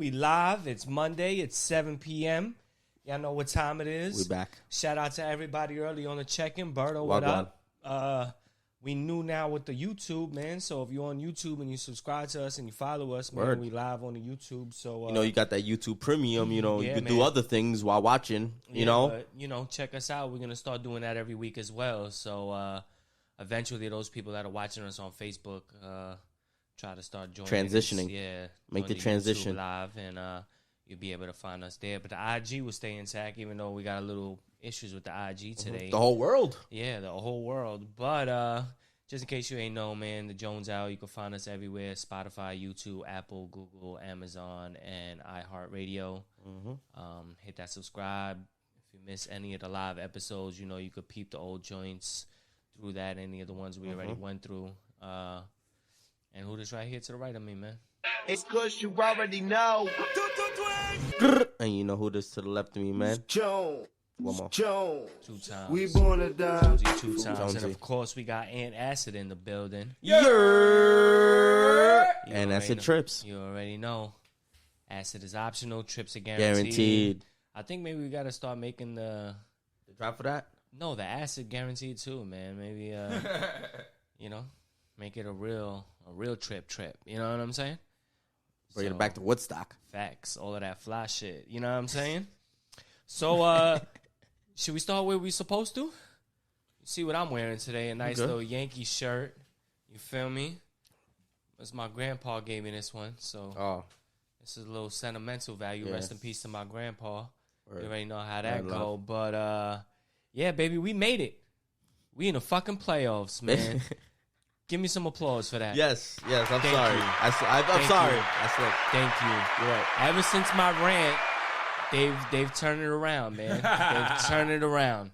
We live. It's Monday. It's 7 p.m. Y'all know what time it is. We back. Shout out to everybody early on the check-in. Berto, what up? We new now with the YouTube, man. So if you're on YouTube and you subscribe to us and you follow us, man, we live on the YouTube. So you got that YouTube Premium. You can do other things while watching. But, check us out. We're gonna start doing that every week as well. So eventually, those people that are watching us on Facebook try to start joining transitioning. Make the transition live, and you'll be able to find us there. But the IG will stay intact, even though we got a little issues with the IG today. The whole world. Yeah, the whole world. But just in case you ain't know, man, the Jones Hour, you can find us everywhere. Spotify, YouTube, Apple, Google, Amazon, and Iheartradio. Hit that subscribe. If you miss any of the live episodes, you could peep the old joints through that, any of the ones we already went through. And who this right here to the right of me, man? It's cause you already know. And you know who this to the left of me, man? Jones. One more. Jones. 2 times. We born to die. Jonesy 2 times. Jonesy. And of course, we got Aunt Acid in the building. And Acid trips. You already know. Acid is optional. Trips are guaranteed. I think maybe we got to start making the drop for that? No, the Acid guaranteed too, man. Maybe, make it a real trip. You know what I'm saying? Bring it back to Woodstock. Facts. All of that fly shit. You know what I'm saying? So, should we start where we supposed to? You see what I'm wearing today? A nice little Yankee shirt. You feel me? That's my grandpa gave me this one. So, this is a little sentimental value. Yes. Rest in peace to my grandpa. You already know how that go. But, yeah, baby, we made it. We in the fucking playoffs, man. Give me some applause for that. Yes, I'm sorry. You. I'm sorry. I slipped. Thank you. You're right. Ever since my rant, they've turned it around, man. They've turned it around.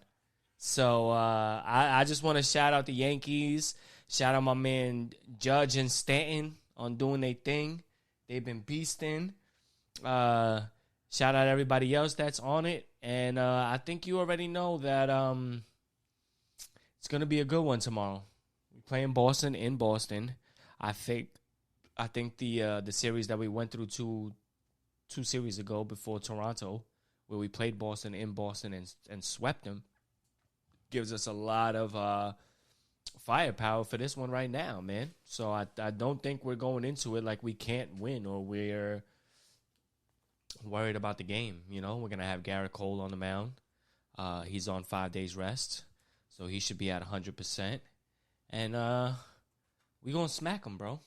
So I just want to shout out the Yankees. Shout out my man Judge and Stanton on doing their thing. They've been beasting. Shout out everybody else that's on it. And I think you already know that it's going to be a good one tomorrow. We're playing Boston in Boston. I think the series that we went through two series ago before Toronto, where we played Boston in Boston and swept them, gives us a lot of firepower for this one right now, man. So I don't think we're going into it like we can't win or we're worried about the game. We're going to have Garrett Cole on the mound. He's on 5 days rest, so he should be at 100%. And we're going to smack him, bro.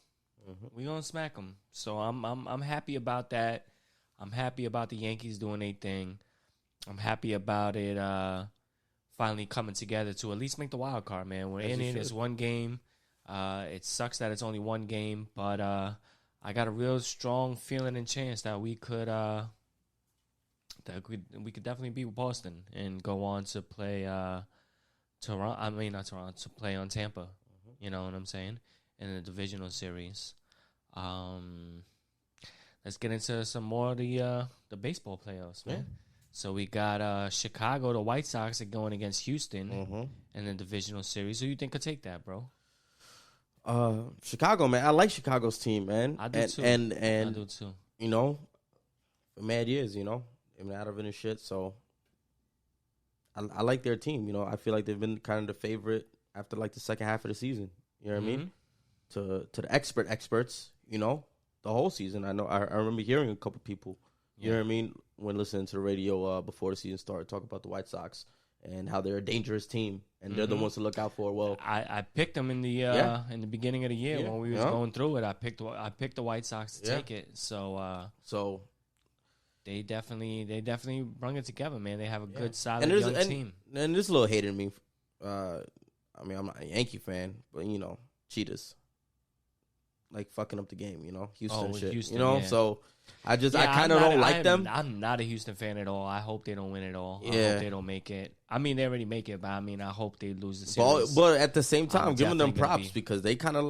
We're going to smack him. So I'm happy about that. I'm happy about the Yankees doing their thing. I'm happy about it finally coming together to at least make the wild card, man. We're in it. It's one game. It sucks that it's only one game, but I got a real strong feeling and chance that we could definitely beat Boston and go on to play Toronto. I mean, not Toronto, to play on Tampa. You know what I'm saying? In the divisional series. Let's get into some more of the baseball playoffs, man. Yeah. So we got Chicago, the White Sox, are going against Houston in the divisional series. Who you think could take that, bro? Chicago, man. I like Chicago's team, man. I do too. And I do too. For mad years, they've been out of it and shit. So I like their team. I feel like they've been kind of the favorite after like the second half of the season. You know what I mean? To the experts, the whole season. I know. I remember hearing a couple people. You know what I mean? When listening to the radio before the season started, talk about the White Sox and how they're a dangerous team and they're the ones to look out for. Well, I picked them in the beginning of the year when we was going through it. I picked the White Sox to take it. So they definitely brung it together, man. They have a good solid young team. And there's a little hate in me. I'm not a Yankee fan, but cheaters. Like fucking up the game, Houston shit. Houston, so I kind of don't like them. I'm not a Houston fan at all. I hope they don't win at all. I hope they don't make it. I mean, they already make it, but I mean, I hope they lose the series. But at the same time, giving them props because they kind of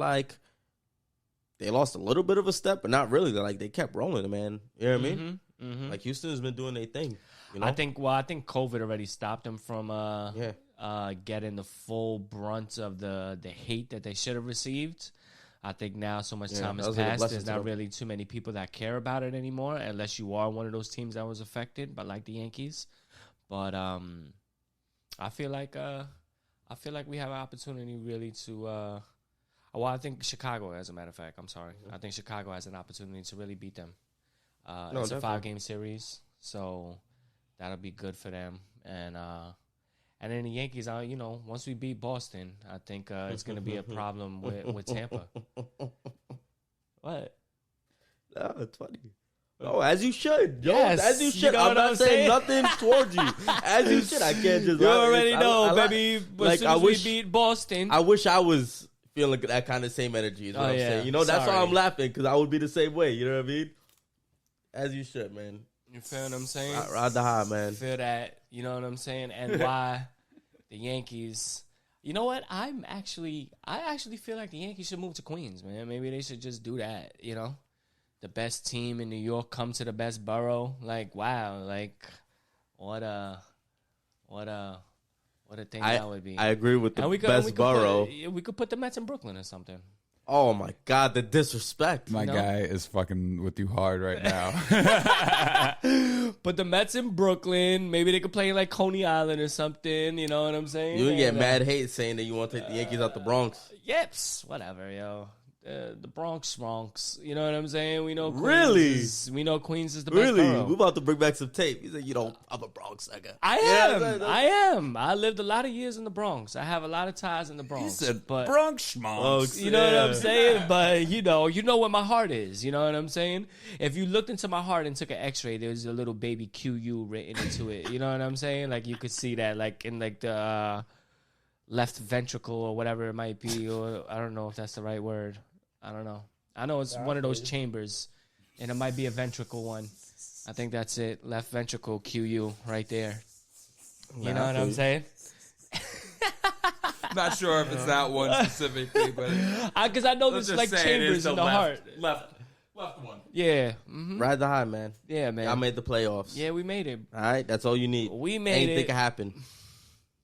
they lost a little bit of a step, but not really. They kept rolling, man. You know what I mean? Like Houston's been doing their thing. I think COVID already stopped them from getting the full brunt of the hate that they should have received. I think now so much Yeah, time that has was like a passed. blessing There's to not them. really too many people that care about it anymore, unless you are one of those teams that was affected, but like the Yankees. But I feel like we have an opportunity really to. Well, I think Chicago, as a matter of fact, I'm sorry. I think Chicago has an opportunity to really beat them. No, it's a definitely. 5-game series, so that'll be good for them. And then the Yankees, once we beat Boston, I think it's going to be a problem with Tampa. What? No, it's funny. Oh, as you should. Yo, Yes, as you you should. know I'm what not I'm saying saying? nothing towards you. As you should. I can't just. You already know, I baby. like, As soon I as wish. we beat Boston, I wish I was feeling that kind of same energy. Is what Oh, I'm yeah. saying. You know, that's why Sorry. I'm laughing because I would be the same way. You know what I mean? As you should, man. you feel what I'm saying? Ride the high, man. Feel that, you know what I'm saying? And why the Yankees. You know what? I actually feel like the Yankees should move to Queens, man. Maybe they should just do that, you know? The best team in New York come to the best borough. Like, wow, like what a thing that would be. I agree with the And best borough. We could put the Mets in Brooklyn or something. Oh my God, the disrespect. My No. guy is fucking with you hard right now. Put the Mets in Brooklyn. Maybe they could play in like Coney Island or something. You know what I'm saying? You get And, mad hate saying that you want to take the Yankees out the Bronx. Yips, whatever, yo. The Bronx. You know what I'm saying? We know Queens Really? we know Queens is the best Really? borough. We about to bring back some tape. He said, I'm a Bronx nigga. I Yeah, am. I lived a lot of years in the Bronx. I have a lot of ties in the Bronx. but Bronx schmonks. you know what I'm saying? But you know where my heart is. You know what I'm saying? If you looked into my heart and took an X-ray, there's a little baby QU written into it. You know what I'm saying? Like you could see that, like in like the left ventricle or whatever it might be, or I don't know if that's the right word. I don't know. I know it's one of those chambers, and it might be a ventricle one. I think that's it. Left ventricle QU right there. You know what I'm saying? Not sure if it's that one specifically, but Because I know let's there's just like say it chambers is the in the heart. left one. Yeah. Ride the high, man. Yeah, man. Y'all made the playoffs. Yeah, we made it. All right, that's all you need. We made Anything it. can happen.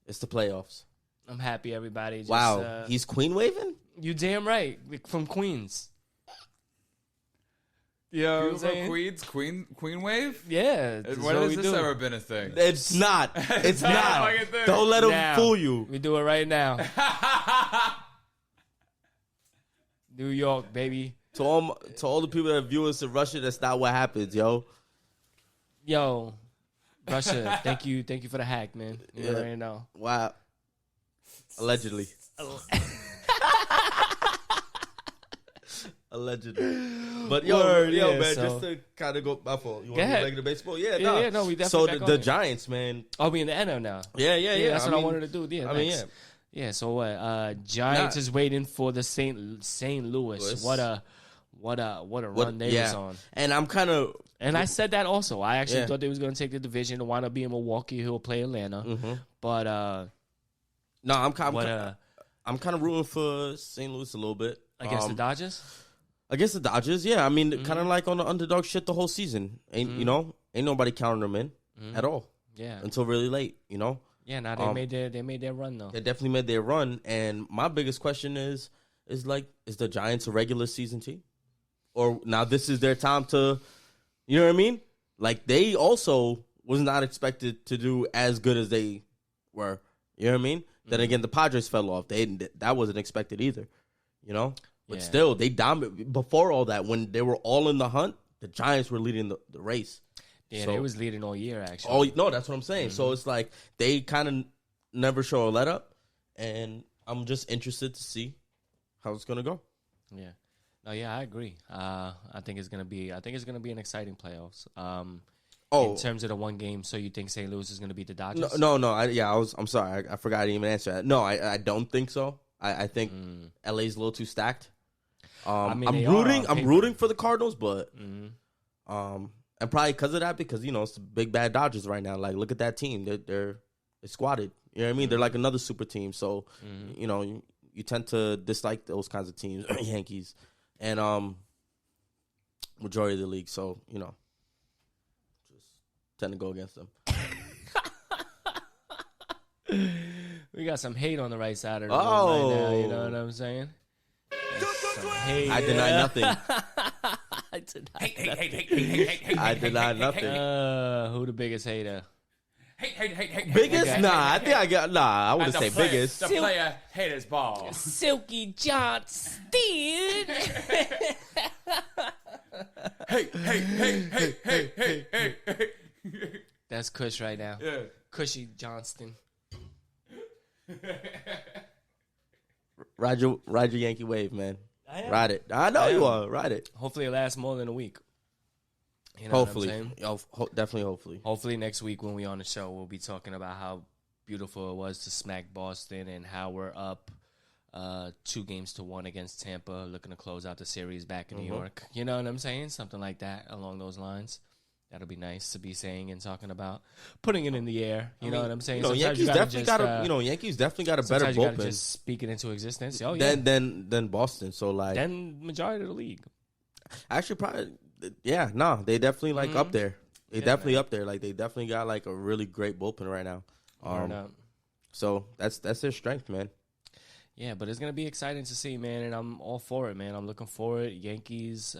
It's the playoffs. I'm happy, everybody. Just, Wow, he's queen waving? you damn right. From Queens. You know what I'm saying? Queens, Queen wave? Yeah. That's When what has we this do. ever been a thing? It's not. It's not a not. fucking thing. Don't let him Now. fool you. We do it right now. New York, baby. To all the people that view us in Russia, that's not what happens, yo. Yo, Russia, thank you for the hack, man. You Yeah. already know. Wow. Allegedly. Allegedly. But yo, Word, yo, yeah, man, so- just to kind of go my fault. You want Go to ahead. regular baseball? Yeah, Yeah, nah. yeah, no, we definitely So back the on it. Giants, man. Oh, we in the NL now. Yeah. Yeah, that's what I mean, wanted to do. Yeah, I mean, next. Yeah, so what? Giants Nah. is waiting for the St. Louis. Louis. What a run they was on. And I'm kind of And I said that also. I actually Yeah. thought they was going to take the division and wind up being Milwaukee, who will play Atlanta. Mm-hmm. But no, I'm kind what of rooting for St. Louis a little bit against the Dodgers? Against the Dodgers, yeah. I mean, Mm-hmm. kind of like on the underdog shit the whole season. Ain't nobody counting them in at all Yeah, until really late. You know, yeah. Now they made their run though. they definitely made their run. And my biggest question is the Giants a regular season team, or now this is their time to, you know what I mean? Like they also was not expected to do as good as they were. You know what I mean? Then again, the Padres fell off. That wasn't expected either. You know. But Yeah. still, they dominated. Before all that, when they were all in the hunt, the Giants were leading the race. Yeah, So- they was leading all year actually. Oh no, that's what I'm saying. So it's like they kind of never show a let up, and I'm just interested to see how it's gonna go. Yeah. No, yeah, I agree. I think it's gonna be an exciting playoffs. In terms of the one game, so you think St. Louis is gonna beat the Dodgers? No. I'm sorry. I forgot I didn't even answer that. No, I don't think so. I think LA's a little too stacked. I mean, I'm they are rooting. on I'm paper. rooting for the Cardinals, but and probably because of that, because it's the big bad Dodgers right now. Like, look at that team. They're squatted. You know what I mean? They're like another super team. So you tend to dislike those kinds of teams, Yankees, and majority of the league. So just tend to go against them. We got some hate on the right side of the room right now. You know what I'm saying? Some hate. I deny nothing. I deny I deny nothing. who the biggest hater? Biggest? Okay. Nah, I think I got. Nah, I wouldn't say biggest. The player hit his ball. Silky Johnston. Hey. That's Kush right now. Yeah. Cushy Johnston. Ride your Yankee wave, man. Ride it. I know you are. Ride it. Hopefully it lasts more than a week. You know Hopefully. what I'm saying? Definitely hopefully. Hopefully next week when we on the show, we'll be talking about how beautiful it was to smack Boston and how we're up 2-1 against Tampa, looking to close out the series back in New York. You know what I'm saying? Something like that along those lines. That'll be nice to be saying and talking about. Putting it in the air. You know what I'm saying? Yankees definitely got a. Yankees definitely got a better sometimes you gotta bullpen just speak it into existence. Oh yeah. than Boston. So like, Then majority of the league. actually probably, yeah. No, they definitely like up there. They definitely up there. Like they definitely got like a really great bullpen right now. So that's their strength, man. Yeah, but it's gonna be exciting to see, man, and I'm all for it, man. I'm looking for it. Yankees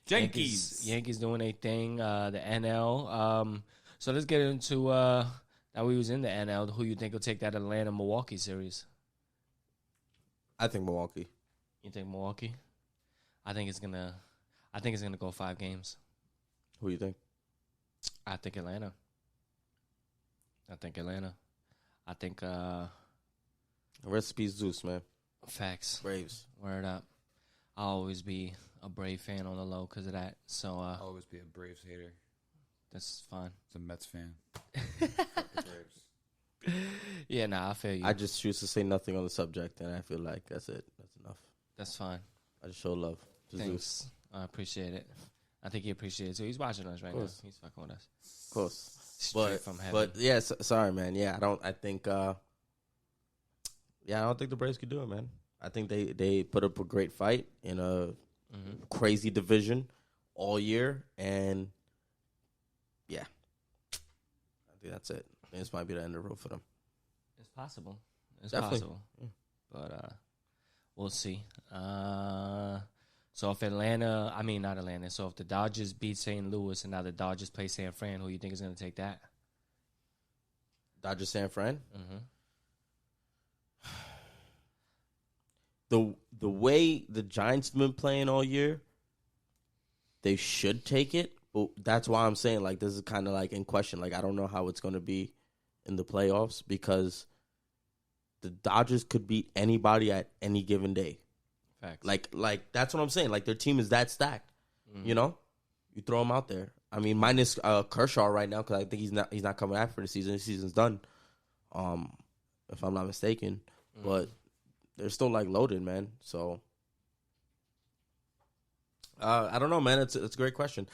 doing a thing. The NL. So let's get into now we was in the NL. Who you think will take that Atlanta-Milwaukee series? I think Milwaukee. You think Milwaukee? I think it's gonna go 5 games. Who you think? I think Atlanta. I think Rest in peace, Zeus, man. facts. Braves. Word up. I'll always be a Brave fan on the low because of that. So I'll always be a Braves hater. that's fine. It's a Mets fan. Fuck the Braves. Yeah, nah, I feel you. I just choose to say nothing on the subject, and I feel like that's it. That's enough. That's fine. I just show love to Zeus. Thanks. I appreciate it. I think he appreciates it too. He's watching us right now. He's fucking with us. Of course. Straight from heaven. But yeah, sorry, man. Yeah, I think the Braves could do it, man. I think they put up a great fight in a crazy division all year, and yeah, I think that's it. This might be the end of the road for them. It's possible. It's Definitely. possible. But we'll see. So if not Atlanta. So if the Dodgers beat St. Louis and now the Dodgers play San Fran, who you think is going to take that? Dodgers San Fran. Mm-hmm. The way the Giants have been playing all year, they should take it. But that's why I'm saying, like, this is kind of, like, in question. Like, I don't know how it's going to be in the playoffs because the Dodgers could beat anybody at any given day. Facts. Like that's what I'm saying. Like, their team is that stacked. You know? You throw them out there. I mean, minus Kershaw right now because I think he's not coming back for the season. The season's done, if I'm not mistaken. But they're still, like, loaded, man. So, I don't know, man. It's a great question.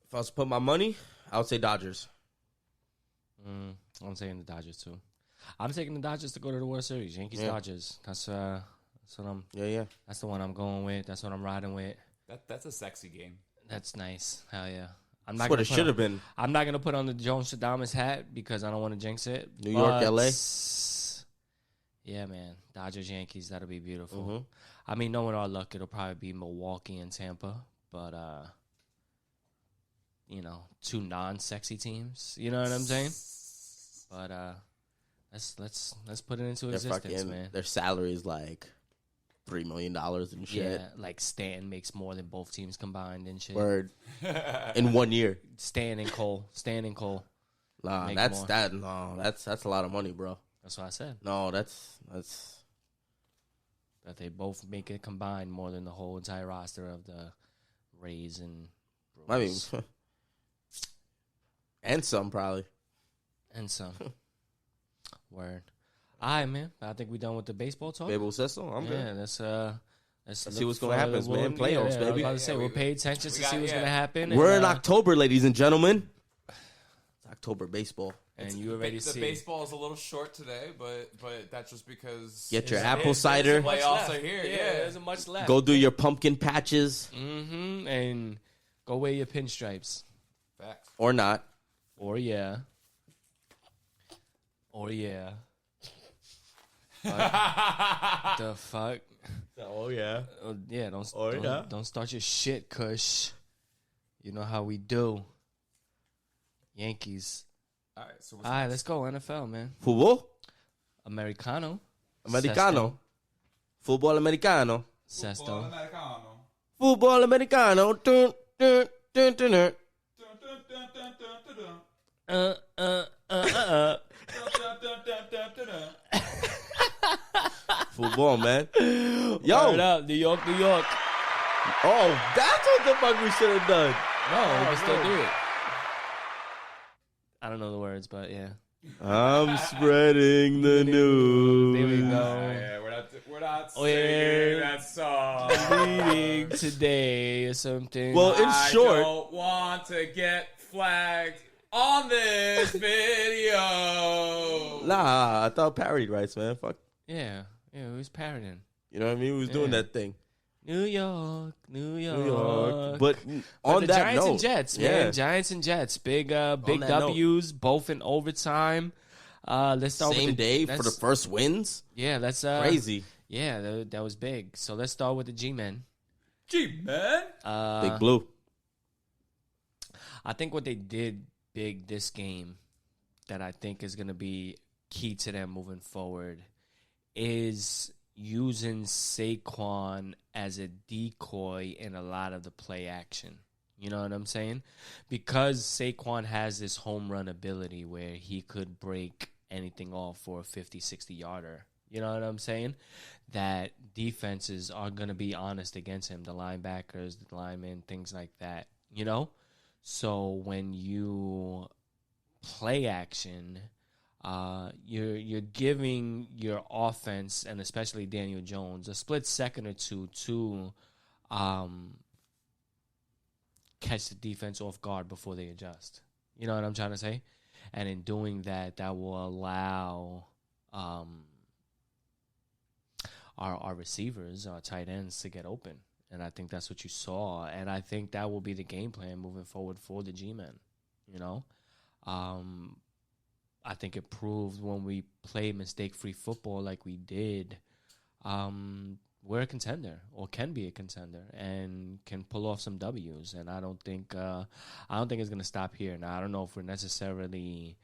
If I was to put my money, I would say Dodgers. I'm saying the Dodgers, too. I'm taking the Dodgers to go to the World Series. Yankees-Dodgers. That's what I'm... Yeah. That's the one I'm going with. That's what I'm riding with. That's a sexy game. That's nice. Hell yeah. That's what it should have been. I'm not going to put on the Jones Stradamus hat because I don't want to jinx it. New York, LA? Yeah, man. Dodgers, Yankees, that'll be beautiful. Mm-hmm. I mean, knowing our luck, it'll probably be Milwaukee and Tampa. But, 2 non-sexy teams. You know what I'm saying? But let's put it into existence, man. Their salary is like $3 million and shit. Yeah, like Stan makes more than both teams combined and shit. Word. In 1 year. Stan and Cole. Nah, Make that's more. that. No, that's a lot of money, bro. That's what I said. No, that's. That they both make it combined more than the whole entire roster of the Rays and Brewers. I mean, and some probably. And some. Word. All right, man. I think we're done with the baseball talk. Babel says so. I'm good. Yeah, let's see what's gonna happen, man. Playoffs, I was baby. about to say, we'll pay attention to see what's going to happen. We're and, in October, ladies and gentlemen. It's October baseball. And you already The see. baseball is a little short today, but that's just because Get your apple cider. playoffs are here. Yeah, there's much left. Go do your pumpkin patches. Mm-hmm. And go wear your pinstripes. Facts. Or not. Or yeah. The fuck? Oh yeah. Yeah, yeah. don't start your shit, Kush. You know how we do. Yankees. All right, so All right, let's go NFL, man. Football. Americano. Americano. Football americano. Sesto. Americano. Football americano. Dun, dun, dun, dun, dun. Uh, uh, uh, uh. Football, man. Word Yo. up, New York, New York. Oh, that's what the fuck we should have done. No, we can still do it. I don't know the words, but yeah. I'm spreading the news. There we go. Yeah, we're not Oh, singing yeah. that song. Meeting today or something. Well, in I short, don't want to get flagged on this video. nah, I thought parody rights, man. Fuck, yeah, we was parroting. you know what I mean? We was doing Yeah. that thing. New York, New York. New York. But But on the that Giants note, and Jets, yeah. man. Giants and Jets. Big that W's, both in overtime. Let's start Same with day for the first wins. Yeah, that's Crazy. Yeah, that was big. So let's start with the G-men. G-man. Big Blue. I think what they did big this game that I think is going to be key to them moving forward is using Saquon as a decoy in a lot of the play action. You know what I'm saying? Because Saquon has this home run ability where he could break anything off for a 50, 60-yarder. You know what I'm saying? That defenses are going to be honest against him. The linebackers, the linemen, things like that. You know? So when you play action, you're giving your offense, and especially Daniel Jones, a split second or two to catch the defense off guard before they adjust. You know what I'm trying to say? And in doing that, that will allow our receivers, our tight ends, to get open. And I think that's what you saw. And I think that will be the game plan moving forward for the G-men. You know? I think it proved when we play mistake-free football like we did, we're a contender or can be a contender and can pull off some W's. And I don't think it's going to stop here. Now, I don't know if we're necessarily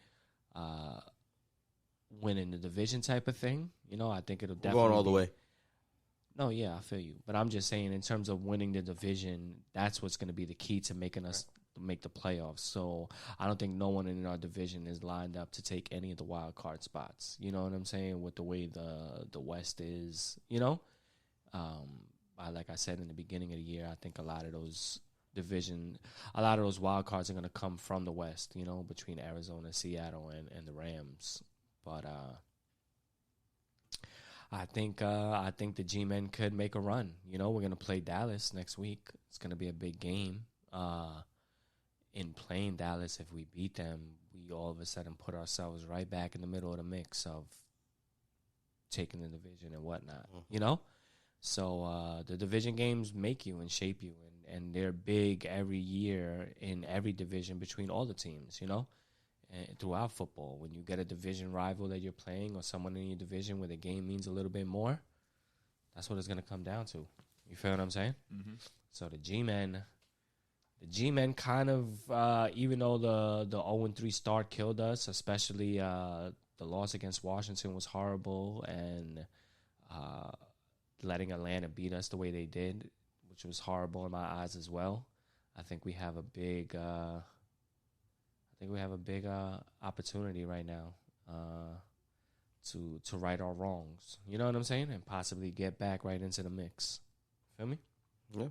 winning the division type of thing. You know, I think it'll definitely Going all the way. No, yeah, I feel you. But I'm just saying in terms of winning the division, that's what's going to be the key to making us make the playoffs. So I don't think no one in our division is lined up to take any of the wild card spots. You know what I'm saying? With the way the West is, you know? Like I said in the beginning of the year, I think a lot of those wild cards are going to come from the West, you know, between Arizona, Seattle, and the Rams. But I think the G-men could make a run. You know, we're going to play Dallas next week. It's going to be a big game. In playing Dallas, if we beat them, we all of a sudden put ourselves right back in the middle of the mix of taking the division and whatnot, you know? So the division games make you and shape you, and they're big every year in every division between all the teams, you know? And throughout football, when you get a division rival that you're playing or someone in your division where the game means a little bit more, that's what it's going to come down to. You feel what I'm saying? Mm-hmm. So the G-men kind of, even though the 0-3 start killed us, especially the loss against Washington was horrible, and letting Atlanta beat us the way they did, which was horrible in my eyes as well. I think we have a big opportunity right now to right our wrongs. You know what I'm saying? And possibly get back right into the mix. Feel me? Yeah.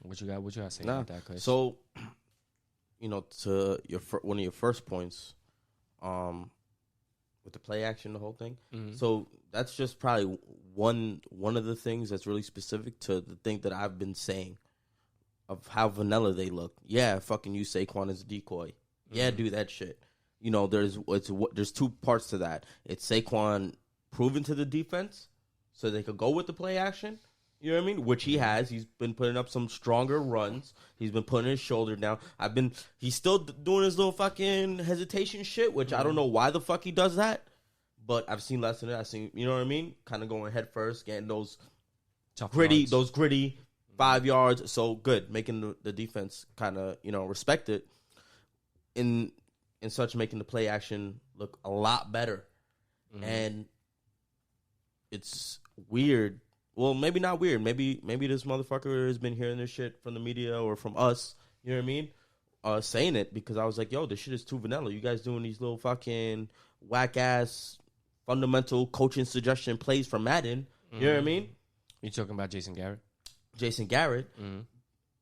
What you got to say about that, Chris? So, you know, to one of your first points, with the play action, the whole thing. Mm-hmm. So that's just probably one of the things that's really specific to the thing that I've been saying of how vanilla they look. Yeah, fucking use Saquon as a decoy. Mm-hmm. Yeah, do that shit. You know, there's two parts to that. It's Saquon proven to the defense so they could go with the play action. You know what I mean? Which he has. He's been putting up some stronger runs. He's been putting his shoulder down. He's still doing his little fucking hesitation shit, which I don't know why the fuck he does that. But I've seen less than that. You know what I mean? Kind of going head first, getting those yards. those gritty 5 yards. So good, making the defense kind of respect it. In such making the play action look a lot better, and it's weird. Well, maybe not weird. Maybe this motherfucker has been hearing this shit from the media or from us. You know what I mean? Saying it because I was like, yo, this shit is too vanilla. You guys doing these little fucking whack ass fundamental coaching suggestion plays from Madden. You know what I mean? You talking about Jason Garrett? Jason Garrett.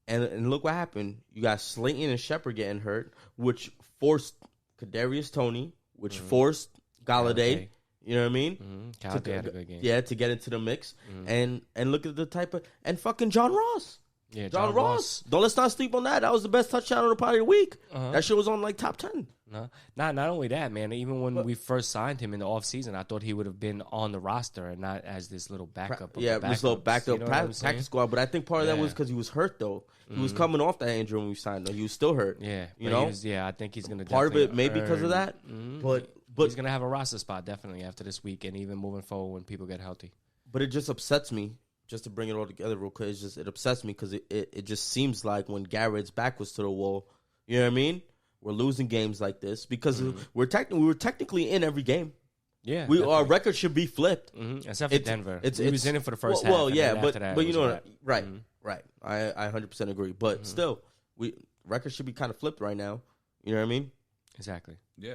And look what happened. You got Slayton and Shepard getting hurt, which forced Kadarius Toney, which forced Galladay. You know what I mean? Galladay had a good game. Yeah, to get into the mix. And look at the type of... And fucking John Ross. Yeah, John Ross. Let's not sleep on that. That was the best touchdown of the probably the week. That shit was on like top 10. No, not only that, man. Even when we first signed him in the offseason, I thought he would have been on the roster and not as this little backup. This little backup practice squad. But I think part of that was because he was hurt, though. He was coming off that injury when we signed him. He was still hurt. Yeah, you know. I think he's going to. Part of it may be because of that, but he's going to have a roster spot definitely after this week and even moving forward when people get healthy. But it just upsets me. Just to bring it all together real quick, it upsets me because it just seems like when Garrett's back was to the wall, you know what I mean? We're losing games like this because we were technically in every game. Yeah, our record should be flipped, except for Denver. He was in it for the first half. Well, yeah, but you know what? Right. I 100% agree. But still, record should be kind of flipped right now. You know what I mean? Exactly. Yeah.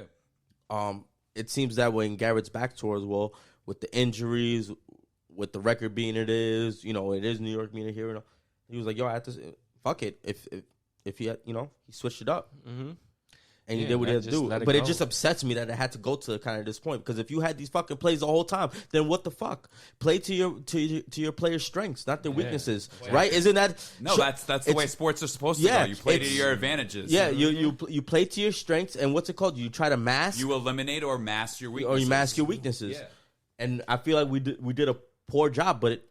It seems that when Garrett's back towards well, with the injuries. With the record being it is New York being here. And all. He was like, "Yo, I have to fuck it." If he had, he switched it up, and he did what he had to do. But it just upsets me that it had to go to kind of this point because if you had these fucking plays the whole time, then what the fuck? Play to your players' strengths, not their weaknesses, right? Isn't that no? That's the way sports are supposed to go. You play to your advantages. Yeah, you play to your strengths, and what's it called? You try to mask. You eliminate or mask your weaknesses. Or you mask your weaknesses. Yeah. And I feel like we did a poor job, but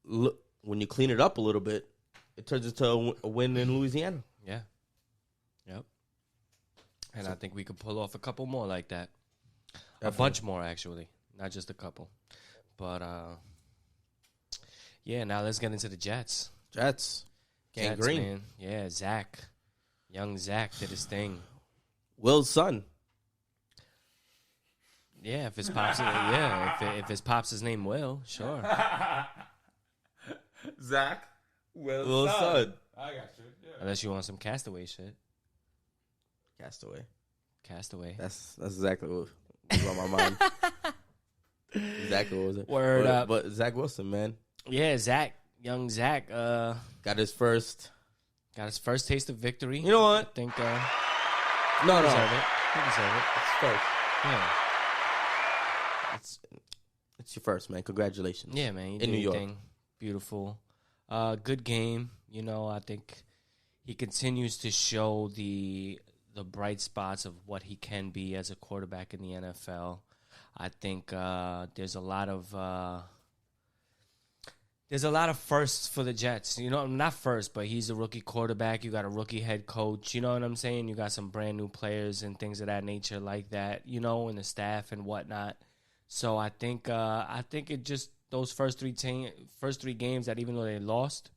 when you clean it up a little bit, it turns into a win in Louisiana. Yeah. Yep. And I think we could pull off a couple more like that. Definitely. A bunch more, actually. Not just a couple. But, yeah, now let's get into the Jets. Gang green. Man. Yeah, Zach. Young Zach did his thing. Will's son. Yeah, if his pops his name Will, sure. Zach, Will's son. I got you. Yeah. Unless you want some Castaway shit. Castaway. That's exactly what was on my mind. Exactly what was it? Word up. But Zach Wilson, man. Yeah, young Zach, got his first taste of victory. You know what? I think no. He deserve it. It's first. Yeah. It's your first, man. Congratulations. Yeah, man. In New York. Beautiful. Good game. I think he continues to show the bright spots of what he can be as a quarterback in the NFL. I think there's a lot of firsts for the Jets. Not first, but he's a rookie quarterback. You got a rookie head coach. You know what I'm saying? You got some brand new players and things of that nature like that, and the staff and whatnot. So I think it just those first three games that even though they lost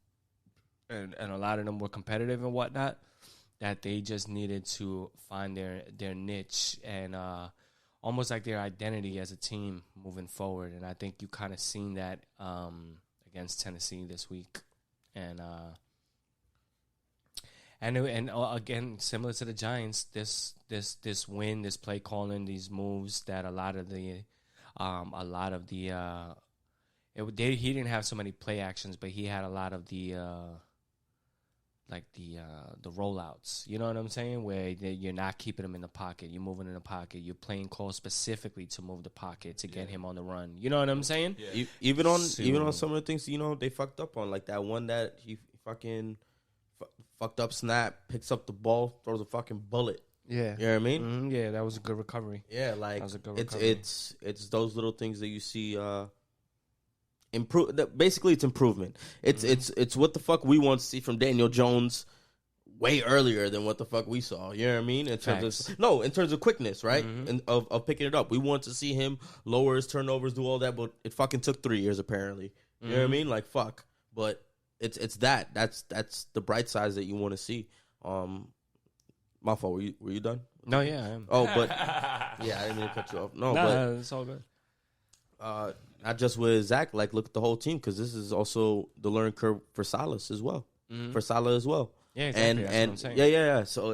and a lot of them were competitive and whatnot, that they just needed to find their niche and almost like their identity as a team moving forward. And I think you kind of seen that against Tennessee this week, and again, similar to the Giants, this win, this play calling, these moves that he didn't have so many play actions, but he had a lot of the rollouts. You know what I'm saying? Where you're not keeping him in the pocket, you're moving in the pocket, you're playing calls specifically to move the pocket to get him on the run. You know what I'm saying? Yeah. Even on some of the things they fucked up on, like that one that he fucking fucked up snap, picks up the ball, throws a fucking bullet. Yeah, you know what I mean. Mm-hmm. Yeah, that was a good recovery. Yeah, like it's those little things that you see. Basically, it's improvement. It's what the fuck we want to see from Daniel Jones way earlier than what the fuck we saw. You know what I mean? In terms of quickness, right? And of picking it up. We want to see him lower his turnovers, do all that, but it fucking took 3 years apparently. You know what I mean? Like, fuck. But it's that. That's the bright sides that you want to see. My fault. Were you done? No, yeah, I am. Oh, but yeah, I didn't mean to cut you off. No, Nah, it's all good. but not just with Zach. Like, look at the whole team because this is also the learning curve for Salas as well. For Salah as well. Yeah, exactly. That's what I'm saying. Yeah. So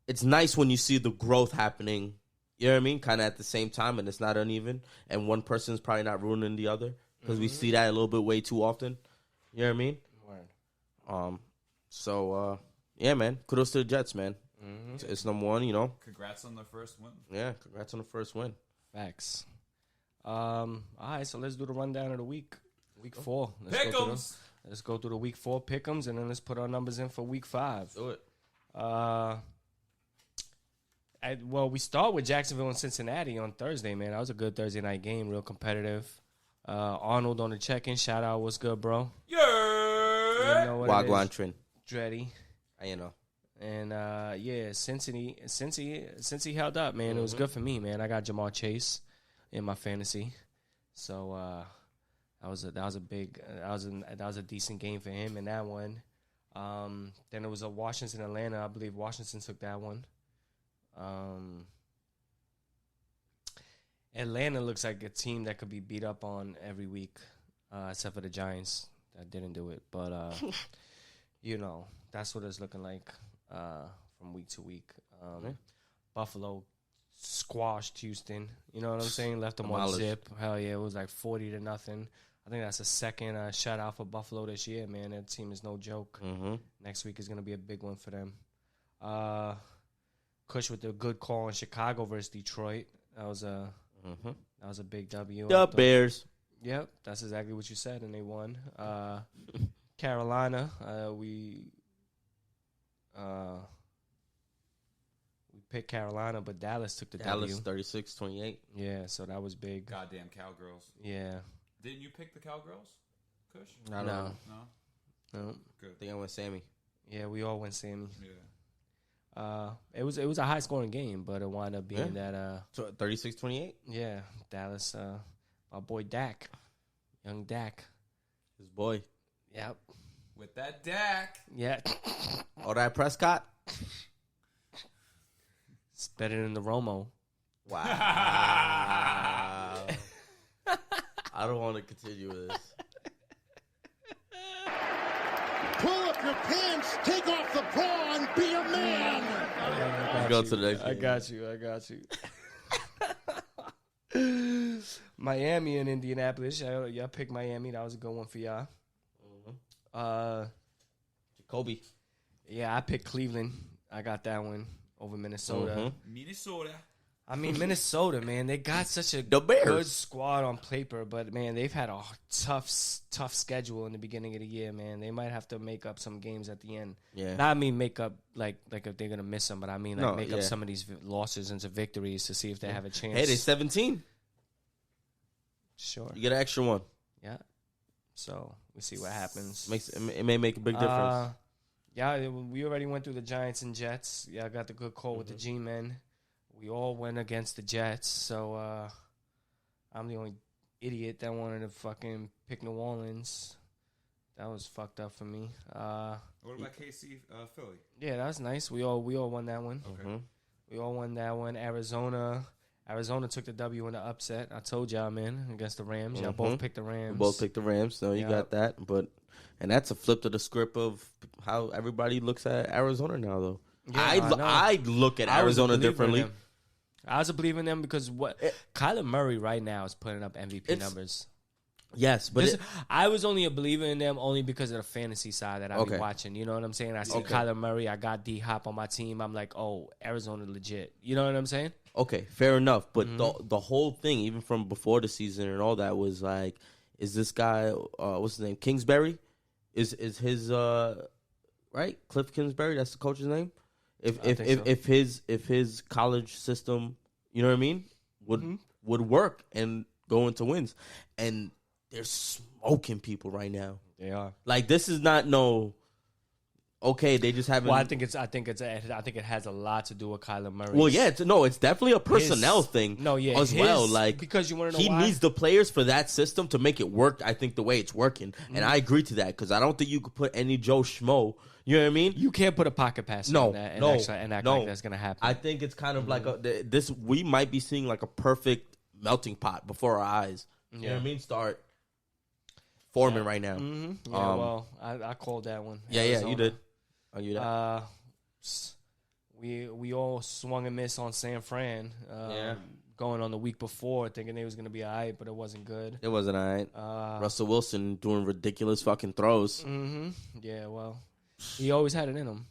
it's nice when you see the growth happening. You know what I mean? Kind of at the same time, and it's not uneven. And one person's probably not ruining the other because we see that a little bit way too often. You know what I mean? Word. So yeah, man. Kudos to the Jets, man. It's number one. You know. Congrats on the first win. Yeah, congrats on the first win. Facts. All right, so let's do the rundown of the week. Week 4. Pick'ems. Let's go through the week 4 pick'ems, and then let's put our numbers in for week 5. Do it. Well, we start with Jacksonville and Cincinnati on Thursday, man. That was a good Thursday night game, real competitive. Arnold on the check-in. Shout out, what's good, bro? Yeah. You know what it Wagwan is. Trin. Dreddy. You know. And, yeah, Cincy held up, man. It was good for me, man. I got Jamar Chase in my fantasy. So, that was a decent game for him in that one. Then there was a Washington Atlanta. I believe Washington took that one. Atlanta looks like a team that could be beat up on every week, except for the Giants that didn't do it. But you know, that's what it's looking like from week to week. Buffalo squashed Houston. You know what I'm saying? Left them on zip. Hell yeah, it was like 40-0. I think that's the second shutout for Buffalo this year, man. That team is no joke. Next week is going to be a big one for them. Kush with the good call in Chicago versus Detroit. That was a big W. The Bears. Yep, that's exactly what you said, and they won. Carolina, we picked Carolina, but Dallas took the W. Dallas 36-28. Yeah, so that was big. Goddamn Cowgirls. Yeah. Didn't you pick the Cowgirls, Kush? No. No. Good. I think I went Sammy. Yeah, we all went Sammy. Yeah. It was a high scoring game, but it wound up being that 36-28? yeah, Dallas, our boy Dak. Young Dak. His boy. Yep. With that Dak. Yeah. Oh, that Prescott? It's better than the Romo. Wow. I don't want to continue with this. Pull up your pants, take off the bra, and be a man. Let's go to the next I game. got you. Miami and Indianapolis. Y'all picked Miami. That was a good one for y'all. Jacoby. Yeah, I picked Cleveland. I got that one over Minnesota. Minnesota. I mean, Minnesota, man, they got such a The Bears. good squad on paper, but, man, they've had a tough schedule in the beginning of the year, man. They might have to make up some games at the end. Yeah. Not, I mean, make up, like if they're going to miss them, but I mean, like, make up yeah. some of these losses into victories to see if they have a chance. Hey, they're 17. Sure. You get an extra one. Yeah. So, we'll see what happens. It may make a big difference. Yeah, we already went through the Giants and Jets. Yeah, I got the good call with the G-men. We all went against the Jets, so I'm the only idiot that wanted to fucking pick New Orleans. That was fucked up for me. What about KC Philly? Yeah, that was nice. We all won that one. Okay. We all won that one. Arizona took the W in the upset. I told y'all, man, against the Rams. Y'all both picked the Rams. We both picked the Rams, so you got that. And that's a flip to the script of how everybody looks at Arizona now, though. Yeah, I look at Arizona differently. I was a believer in them because Kyler Murray right now is putting up MVP numbers. Yes, but I was only a believer in them only because of the fantasy side that I be watching. You know what I'm saying? I see Kyler Murray. I got D-Hop on my team. I'm like, oh, Arizona legit. You know what I'm saying? Okay, fair enough. But the whole thing, even from before the season and all that, was like, is this guy, what's his name, Kingsbury? Is his right? Cliff Kingsbury, that's the coach's name. If his college system, you know what I mean, would work and go into wins, and they're smoking people right now. They are. Like, this is not no. okay, they just haven't. Well, I think it has a lot to do with Kyler Murray. Well, yeah, it's definitely a personnel thing. No, yeah, as well. Like because you want to know he why? needs the players for that system to make it work. I think the way it's working, and I agree to that because I don't think you could put any Joe Schmo. You know what I mean? You can't put a pocket pass on that and act like that's gonna happen. I think it's kind of like this. We might be seeing like a perfect melting pot before our eyes. You know what I mean? Start forming right now. Mm-hmm. Yeah, well, I called that one. Yeah, Arizona. you did. Oh, you did. We all swung and missed on San Fran. Going on the week before, thinking they was gonna be alright, but it wasn't good. It wasn't alright. Russell Wilson doing ridiculous fucking throws. Mm-hmm. Yeah, well, he always had it in him.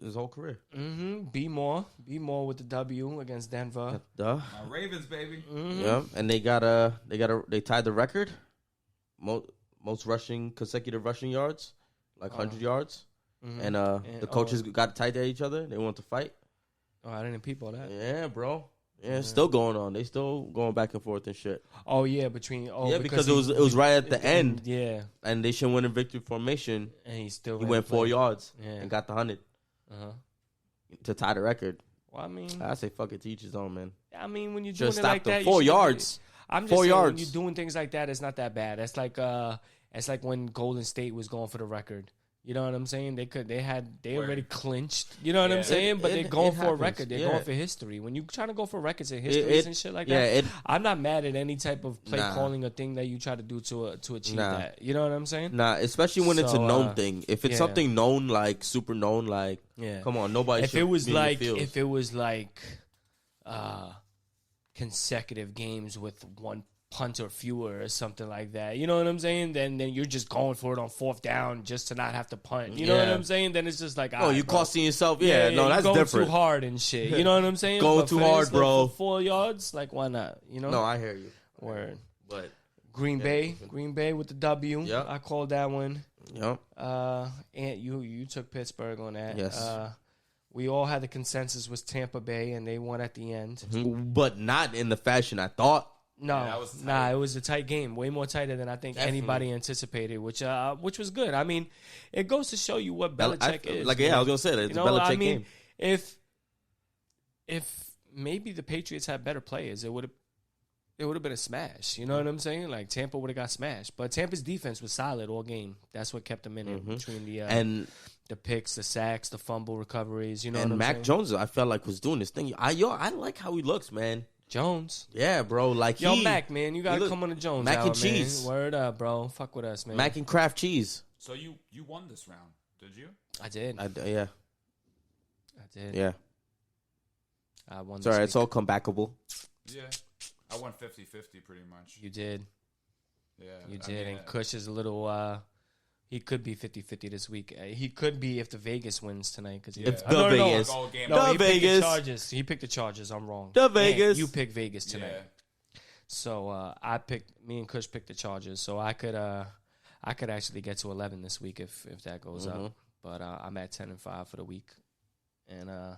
His whole career. Mm-hmm. Be more with the W against Denver. Duh. My Ravens, baby. Mm-hmm. Yeah, and they tied the record. Most consecutive rushing yards, like 100 yards. Mm-hmm. And the coaches got tight at each other. They wanted to fight. Oh, I didn't peep all that. Yeah, bro. Yeah, it's still going on. They still going back and forth and shit. Oh yeah, because it was right at the end. Yeah, and they should win in victory formation. And he went 4 yards Yeah. and got the 100 Uh-huh. to tie the record. Well, I mean, I say fuck it, to each his own, man. I mean, when you're doing Just it stop like them. that, 4 yards. I'm just 4 saying, yards. when you're doing things like that, it's not that bad. It's like when Golden State was going for the record. You know what I'm saying? They already clinched. You know what I'm saying? But they're going for a record. They're going for history. When you're trying to go for records and histories and shit like that, I'm not mad at any type of play calling or thing that you try to do to achieve that. You know what I'm saying? Nah, especially when it's a known thing. If it's something known, like super known, like come on, nobody. If it was like consecutive games with one punt or fewer or something like that, you know what I'm saying? Then you're just going for it on 4th down just to not have to punt. You know what I'm saying? Then it's just like, you costing yourself. Yeah, no, that's going different. Too hard and shit. You know what I'm saying? Going too hard, bro. 4 yards, like why not? You know? No, I hear you. Word. But Green Bay with the W. Yep. I called that one. Yep. And you took Pittsburgh on that. Yes. We all had the consensus was Tampa Bay, and they won at the end. But not in the fashion I thought. No, it was a tight game, way more tighter than I think anybody anticipated, which was good. I mean, it goes to show you what Belichick is. I was gonna say that it's a Belichick game. If maybe the Patriots had better players, it would have been a smash. You know what I'm saying? Like Tampa would have got smashed, but Tampa's defense was solid all game. That's what kept them in it between the picks, the sacks, the fumble recoveries. You know, what I'm Mac saying? Jones, I felt like was doing this thing. I like how he looks, man. Jones. Yeah, bro. Like Mac, man, you gotta come on the Jones. Mac and hour, cheese. Man. Word up, bro. Fuck with us, man. Mac and Kraft cheese. So you won this round, did you? I did. Yeah. I did. Yeah. I won. Sorry, it's all comebackable. Yeah. I won 50-50 pretty much. You did. Yeah. You did. And Kush is a little. He could be 50-50 this week. He could be if the Vegas wins tonight. Cause It's no, Vegas. No, the Vegas. He picked the Chargers. I'm wrong. The Vegas. You picked Vegas tonight. Yeah. So me and Kush picked the Chargers. So I could actually get to 11 this week if that goes up. But I'm at 10-5 for the week, and the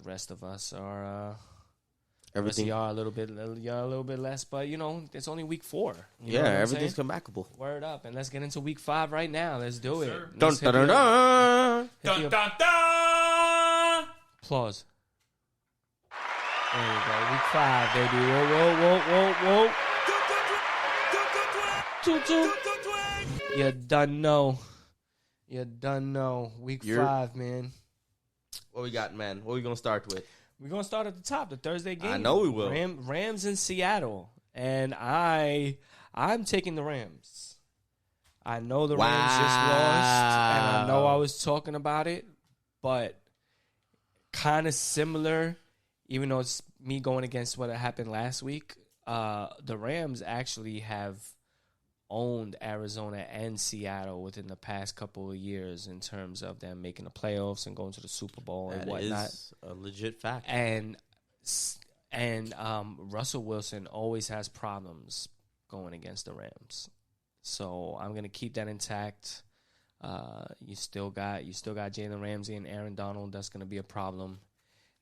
rest of us are. Everything. Y'all a little bit less, but it's only week 4. Yeah, everything's comebackable. Word up, and let's get into week 5 right now. Let's do it. Dun dun dun dun. Dun dun dun. Applause. There you go. Week 5, baby. Whoa. You done know. Week 5, man. What we got, man? What we gonna start with? We're going to start at the top, the Thursday game. I know we will. Rams in Seattle. And I'm taking the Rams. I know the Rams just lost, and I know I was talking about it, but kind of similar, even though it's me going against what happened last week. The Rams actually have owned Arizona and Seattle within the past couple of years in terms of them making the playoffs and going to the Super Bowl and whatnot. That is a legit fact. And Russell Wilson always has problems going against the Rams, so I'm gonna keep that intact. You still got Jalen Ramsey and Aaron Donald. That's gonna be a problem,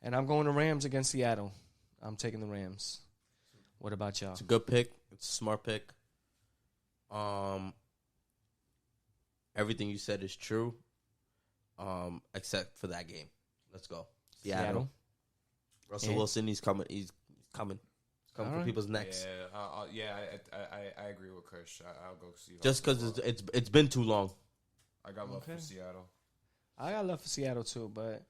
and I'm going to Rams against Seattle. I'm taking the Rams. What about y'all? It's a good pick. It's a smart pick. everything you said is true, except for that game. Let's go. Seattle. Russell Wilson, he's coming. He's coming. He's coming for people's necks. I agree with Kush. I'll go see. Just because it's been too long. I got love for Seattle. I got love for Seattle too, but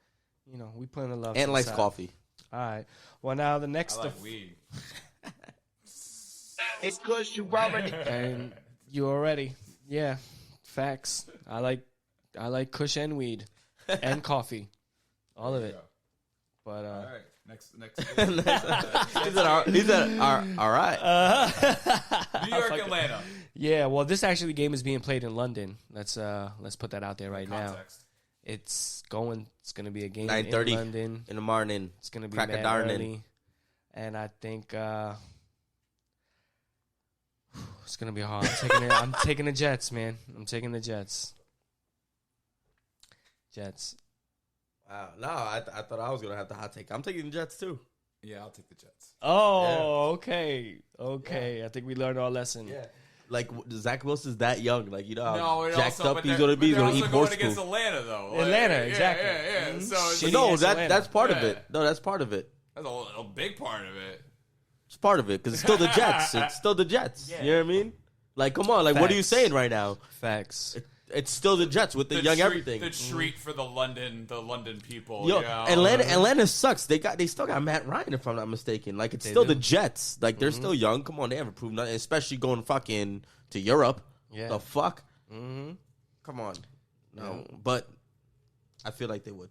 we putting the love. And likes coffee. All right. Well, now the next. I like weed. It's Kush, you already. And you already. Yeah. Facts. I like Kush and weed and coffee, all of it. But all right, next. He said, all right. New York, Atlanta. Yeah. Well, this actually game is being played in London. Let's put that out there right Context. now. It's gonna be a game 9:30 in London in the morning. It's gonna be crack mad a darn early, and I think it's gonna be hard. I'm taking the Jets, man. I'm taking the Jets. Wow. No, I thought I was gonna have the hot take. I'm taking the Jets too. Yeah, I'll take the Jets. Oh, okay. Yeah. I think we learned our lesson. Yeah. Like Zach Wilson's that young, like how No, jacked also, up he's gonna be. He's gonna eat going horse against food. Atlanta though. Atlanta, exactly. Yeah. Mm-hmm. So it's Shitty No, ass Atlanta. that's part of Yeah. it. No, that's part of it. That's a big part of it. It's part of it because it's still the Jets. It's still the Jets. Yeah. You know what I mean? Like, come on. Like, what are you Facts. saying right now? Facts. It's still the Jets with the young treat, everything. The treat for the London people. Yo, you know? Atlanta sucks. They still got Matt Ryan, if I'm not mistaken. Like, it's They still do. the Jets. Like, they're still young. Come on, they haven't proved nothing. Especially going fucking to Europe. Yeah. The fuck? Mm-hmm. Come on. No, but I feel like they would.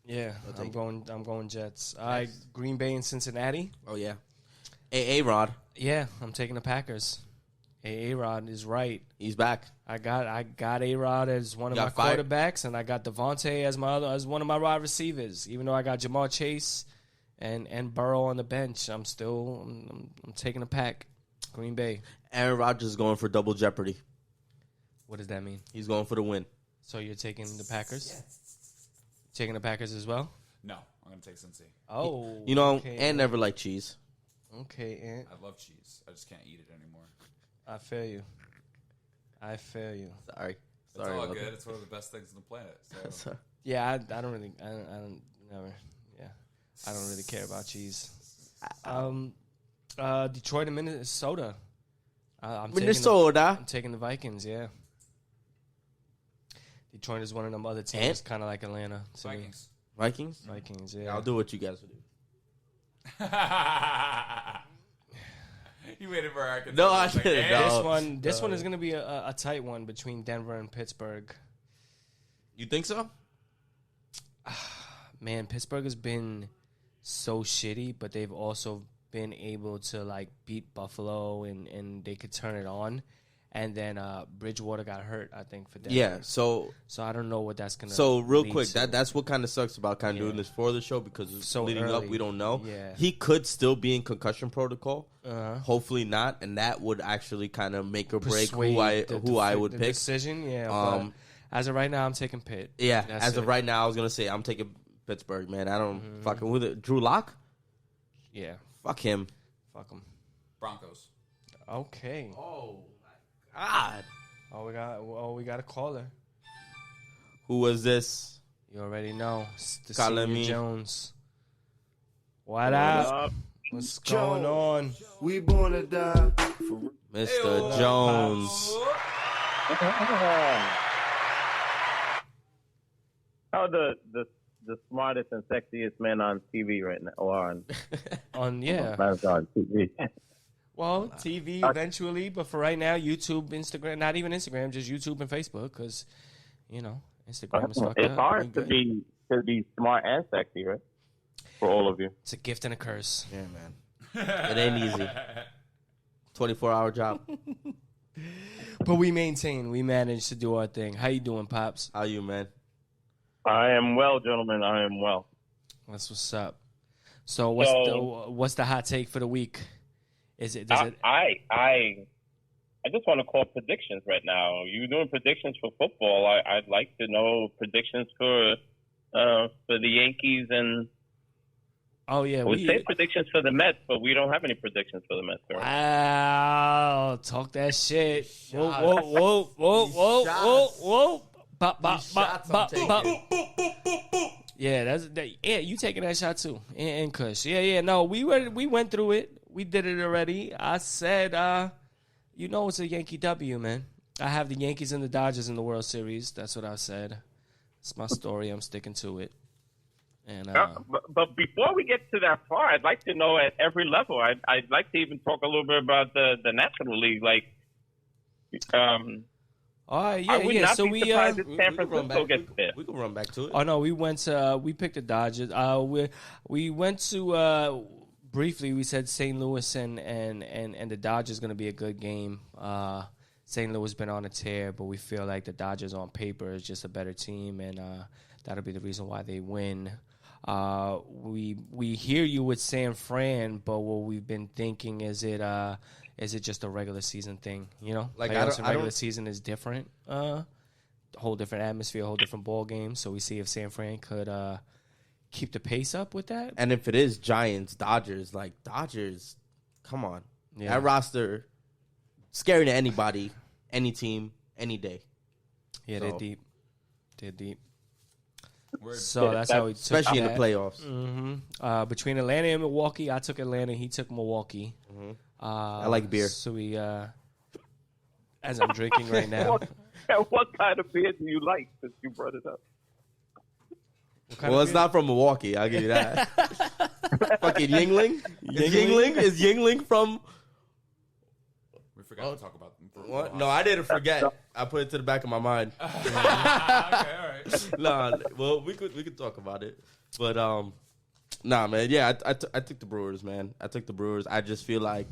Yeah, I'll I'm take going Jets. All right, Green Bay and Cincinnati. Oh yeah. A-Rod, Yeah, I'm taking the Packers. A-Rod is right. he's back. I got A-Rod as one of You my got fired? quarterbacks, and I got Devontae as one of my wide receivers. Even though I got Jamar Chase and Burrow on the bench, I'm taking the pack. Green Bay. Aaron Rodgers is going for double jeopardy. What does that mean? He's going for the win. So you're taking the Packers? Taking the Packers as well? No, I'm gonna take Cincy. Oh, You know, okay, and never liked cheese. Okay, Ant. I love cheese. I just can't eat it anymore. I feel you. Sorry. It's Sorry all about good. that. It's one of the best things on the planet. So. Sorry. Yeah, I don't really, I don't never. Yeah, I don't really care about cheese. Detroit and Minnesota. I'm Minnesota. taking the Vikings. Yeah. Detroit is one of them other teams, kind of like Atlanta to me. Vikings. Vikings? Yeah. I'll do what you guys would do. You waited for Arkansas. No, I It's like, didn't. eh? No. This one is going to be a tight one between Denver and Pittsburgh. You think so? Man, Pittsburgh has been so shitty, but they've also been able to like beat Buffalo and they could turn it on. And then Bridgewater got hurt, I think, for Denver. Yeah. So I don't know what that's gonna. So real lead quick, to. that's what kind of sucks about kind of doing this for the show because So leading up, early. we don't know. Yeah. He could still be in concussion protocol. Uh-huh. Hopefully not, and that would actually kind of make or break who Persuade I would the pick. decision. Yeah. But as of right now, I'm taking Pitt. Yeah. That's As of it. right now, I was gonna say I'm taking Pittsburgh. Man, I don't fucking with it. Drew Lock. Yeah. Fuck him. Fuck them. Broncos. Okay. Oh my god. We got a caller. Who was this? You already know. It's the Calling Senior me. Jones. What up? What's going on? We born to die. Mr. Jones. How the smartest and sexiest man on TV right now, or on man's on TV. Well, TV eventually, but for right now, YouTube, Instagram, not even Instagram, just YouTube and Facebook, because Instagram is fucked It's up. hard to be smart and sexy, right? For all of you. It's a gift and a curse. Yeah, man. It ain't easy. 24-hour job. But we managed to do our thing. How you doing, Pops? How you, man? I am well, gentlemen. I am well. That's what's up. So what's the hot take for the week? Is it? I just want to call predictions right now. You doing predictions for football? I'd like to know predictions for the Yankees and Oh yeah, we say predictions for the Mets, but we don't have any predictions for the Mets. Right? Wow, talk that shit. Whoa. Bop, bop, bop, bop, bop. Yeah, yeah, you taking that shot too. And Kush. Yeah, no, we went through it. We did it already. I said, it's a Yankee W, man. I have the Yankees and the Dodgers in the World Series. That's what I said. It's my story. I'm sticking to it. And but before we get to that far, I'd like to know at every level. I'd like to even talk a little bit about the National League. Like, I would not be surprised if San Francisco gets there. We can run back to it. Oh no, we picked the Dodgers. We went to briefly. We said St. Louis and the Dodgers going to be a good game. St. Louis been on a tear, but we feel like the Dodgers on paper is just a better team, and that'll be the reason why they win. We hear you with San Fran, but what we've been thinking is it just a regular season thing? You know, like regular season is different, whole different atmosphere, whole different ball game. So we see if San Fran could keep the pace up with that. And if it is Giants, Dodgers, come on, that roster scary to anybody, any team, any day. Yeah, they're deep. So that's how we took especially in the playoffs. Mm-hmm. Between Atlanta and Milwaukee, I took Atlanta. He took Milwaukee. Mm-hmm. I like beer. So we, as I'm drinking right now. What kind of beer do you like? Since you brought it up. Well, it's not from Milwaukee. I'll give you that. Fucking Yingling. Is Yingling from? We forgot to talk about them. What? No, I didn't forget. I put it to the back of my mind. Okay, all right. Nah, well, we could talk about it, but nah, man. Yeah, I took the Brewers, man. I took the Brewers. I just feel like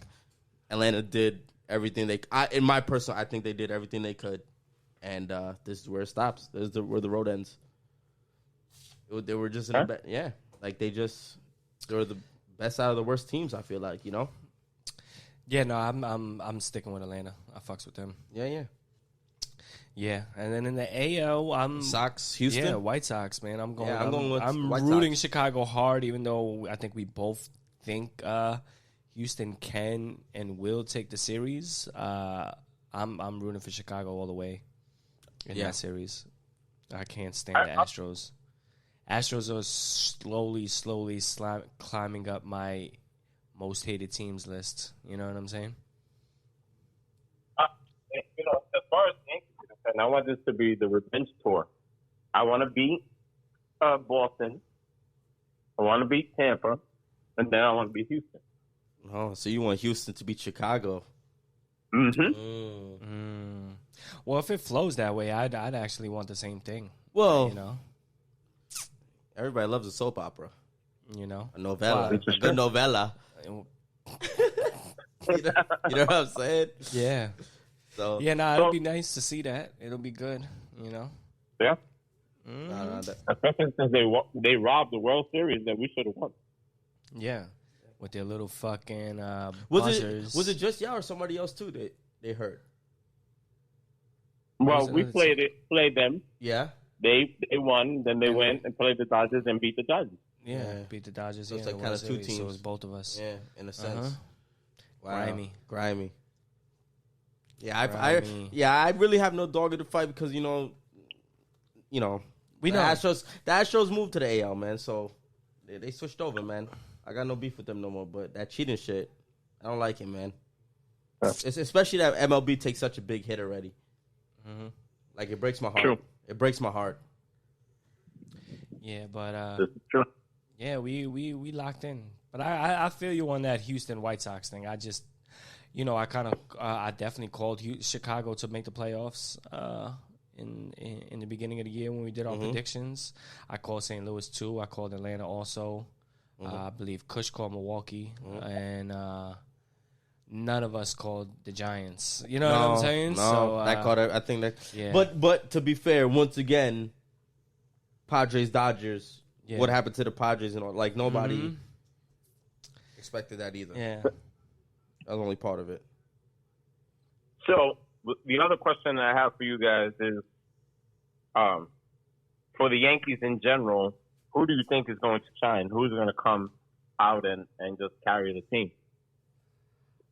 Atlanta did everything in my personal, I think they did everything they could, and this is where it stops. This is where the road ends. They were just in the yeah, like they were the best out of the worst teams. I feel like, you know. Yeah, no, I'm sticking with Atlanta. I fucks with them. Yeah. And then in the AL, I'm Sox, Houston. Yeah, White Sox, man. I'm I'm rooting Chicago hard, even though I think we both think Houston can and will take the series. I'm rooting for Chicago all the way in that series. I can't stand the Astros. Astros are slowly climbing up my most hated teams list. You know what I'm saying? As far as Yankees are concerned, I want this to be the revenge tour. I want to beat Boston. I want to beat Tampa, and then I want to beat Houston. Oh, so you want Houston to beat Chicago? Mm-hmm. Well, if it flows that way, I'd actually want the same thing. Well, you know, everybody loves a soap opera. You know, a novella, a good novella. You know what I'm saying? Yeah. So it'll be nice to see that. It'll be good. You know. Yeah. Especially since they robbed the World Series that we should have won. Yeah. With their little fucking buzzers. Was it just y'all or somebody else too that they hurt? Well, we played them. Yeah. They won. Then they went and played the Dodgers and beat the Dodgers. Yeah, beat the Dodgers. So it's like kind of two teams. So it was both of us. Yeah, in a sense. Wow. Grimy. Yeah, I really have no dog in the fight because we know the Astros moved to the AL, man. So they switched over, man. I got no beef with them no more. But that cheating shit, I don't like it, man. It's especially that MLB takes such a big hit already. Mm-hmm. Like it breaks my heart. True. It breaks my heart. Yeah, but this is true. Yeah, we locked in. But I feel you on that Houston White Sox thing. I just, I definitely called Chicago to make the playoffs in the beginning of the year when we did our predictions. I called St. Louis too. I called Atlanta also. I believe Kush called Milwaukee. And none of us called the Giants. You know what I'm saying? No, so, that called it. I think that. Yeah. But to be fair, once again, Padres, Dodgers. Yeah. What happened to the Padres and all? Like nobody expected that either. Yeah, that was only part of it. So the other question I have for you guys is, for the Yankees in general, who do you think is going to shine? Who's going to come out and just carry the team?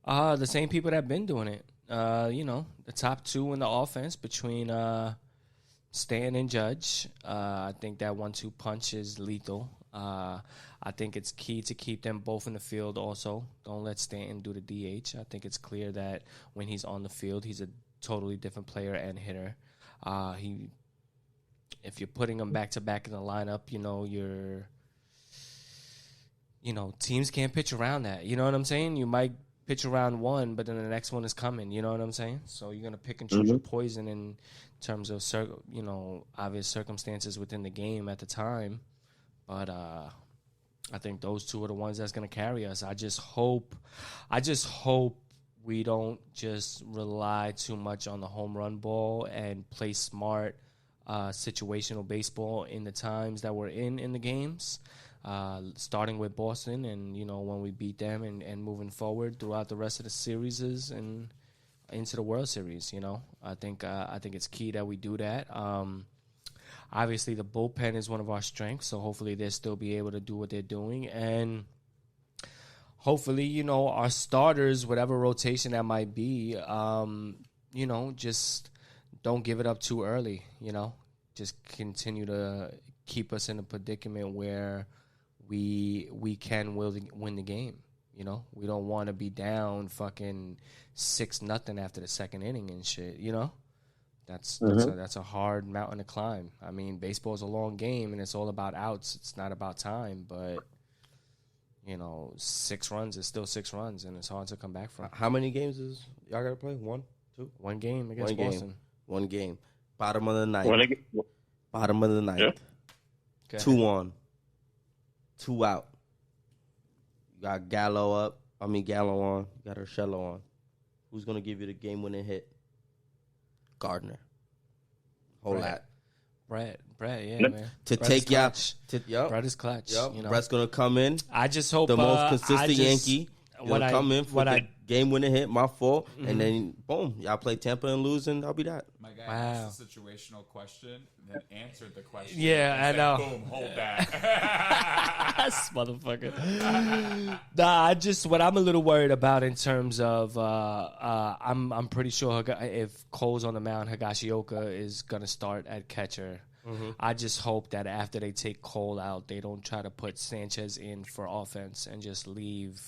The same people that have been doing it. The top two in the offense between Stanton and Judge. I think that 1-2 punch is lethal. I think it's key to keep them both in the field also. Don't let Stanton do the DH. I think it's clear that when he's on the field, he's a totally different player and hitter. If you're putting him back-to-back in the lineup, teams can't pitch around that. You know what I'm saying? You might pitch around one, but then the next one is coming. You know what I'm saying? So you're going to pick and choose your poison in terms of, obvious circumstances within the game at the time. But I think those two are the ones that's going to carry us. I just hope we don't just rely too much on the home run ball and play smart situational baseball in the times that we're in the games. Starting with Boston and, when we beat them and moving forward throughout the rest of the series and into the World Series, I think it's key that we do that. Obviously, the bullpen is one of our strengths, so hopefully they'll still be able to do what they're doing. And hopefully, our starters, whatever rotation that might be, just don't give it up too early, Just continue to keep us in a predicament where we can win the game. We don't want to be down fucking 6-0 after the second inning and shit. That's a hard mountain to climb. I mean, baseball is a long game and it's all about outs. It's not about time, but 6 runs is still 6 runs and it's hard to come back from. How many games is y'all gotta play? 1, 2? One game against Boston. One game. Bottom of the ninth. Bottom of the ninth. Yeah. 2 on. 2 out. You got Gallo on. You got Urshela on. Who's going to give you the game-winning hit? Gardner. Whole lot. Brett, yeah, man. To Brett take y'all. Brett is clutch. Yep. Brett's going to come in. I just hope the most consistent Yankee. He'll come in for the game-winning hit, my fault, and then, boom, y'all play Tampa and lose, and I'll be that. My guy asked a situational question, and then answered the question. Yeah, I know. Boom, hold that. This motherfucker. What I'm a little worried about in terms of, I'm pretty sure if Cole's on the mound, Higashioka is going to start at catcher. I just hope that after they take Cole out, they don't try to put Sanchez in for offense and just leave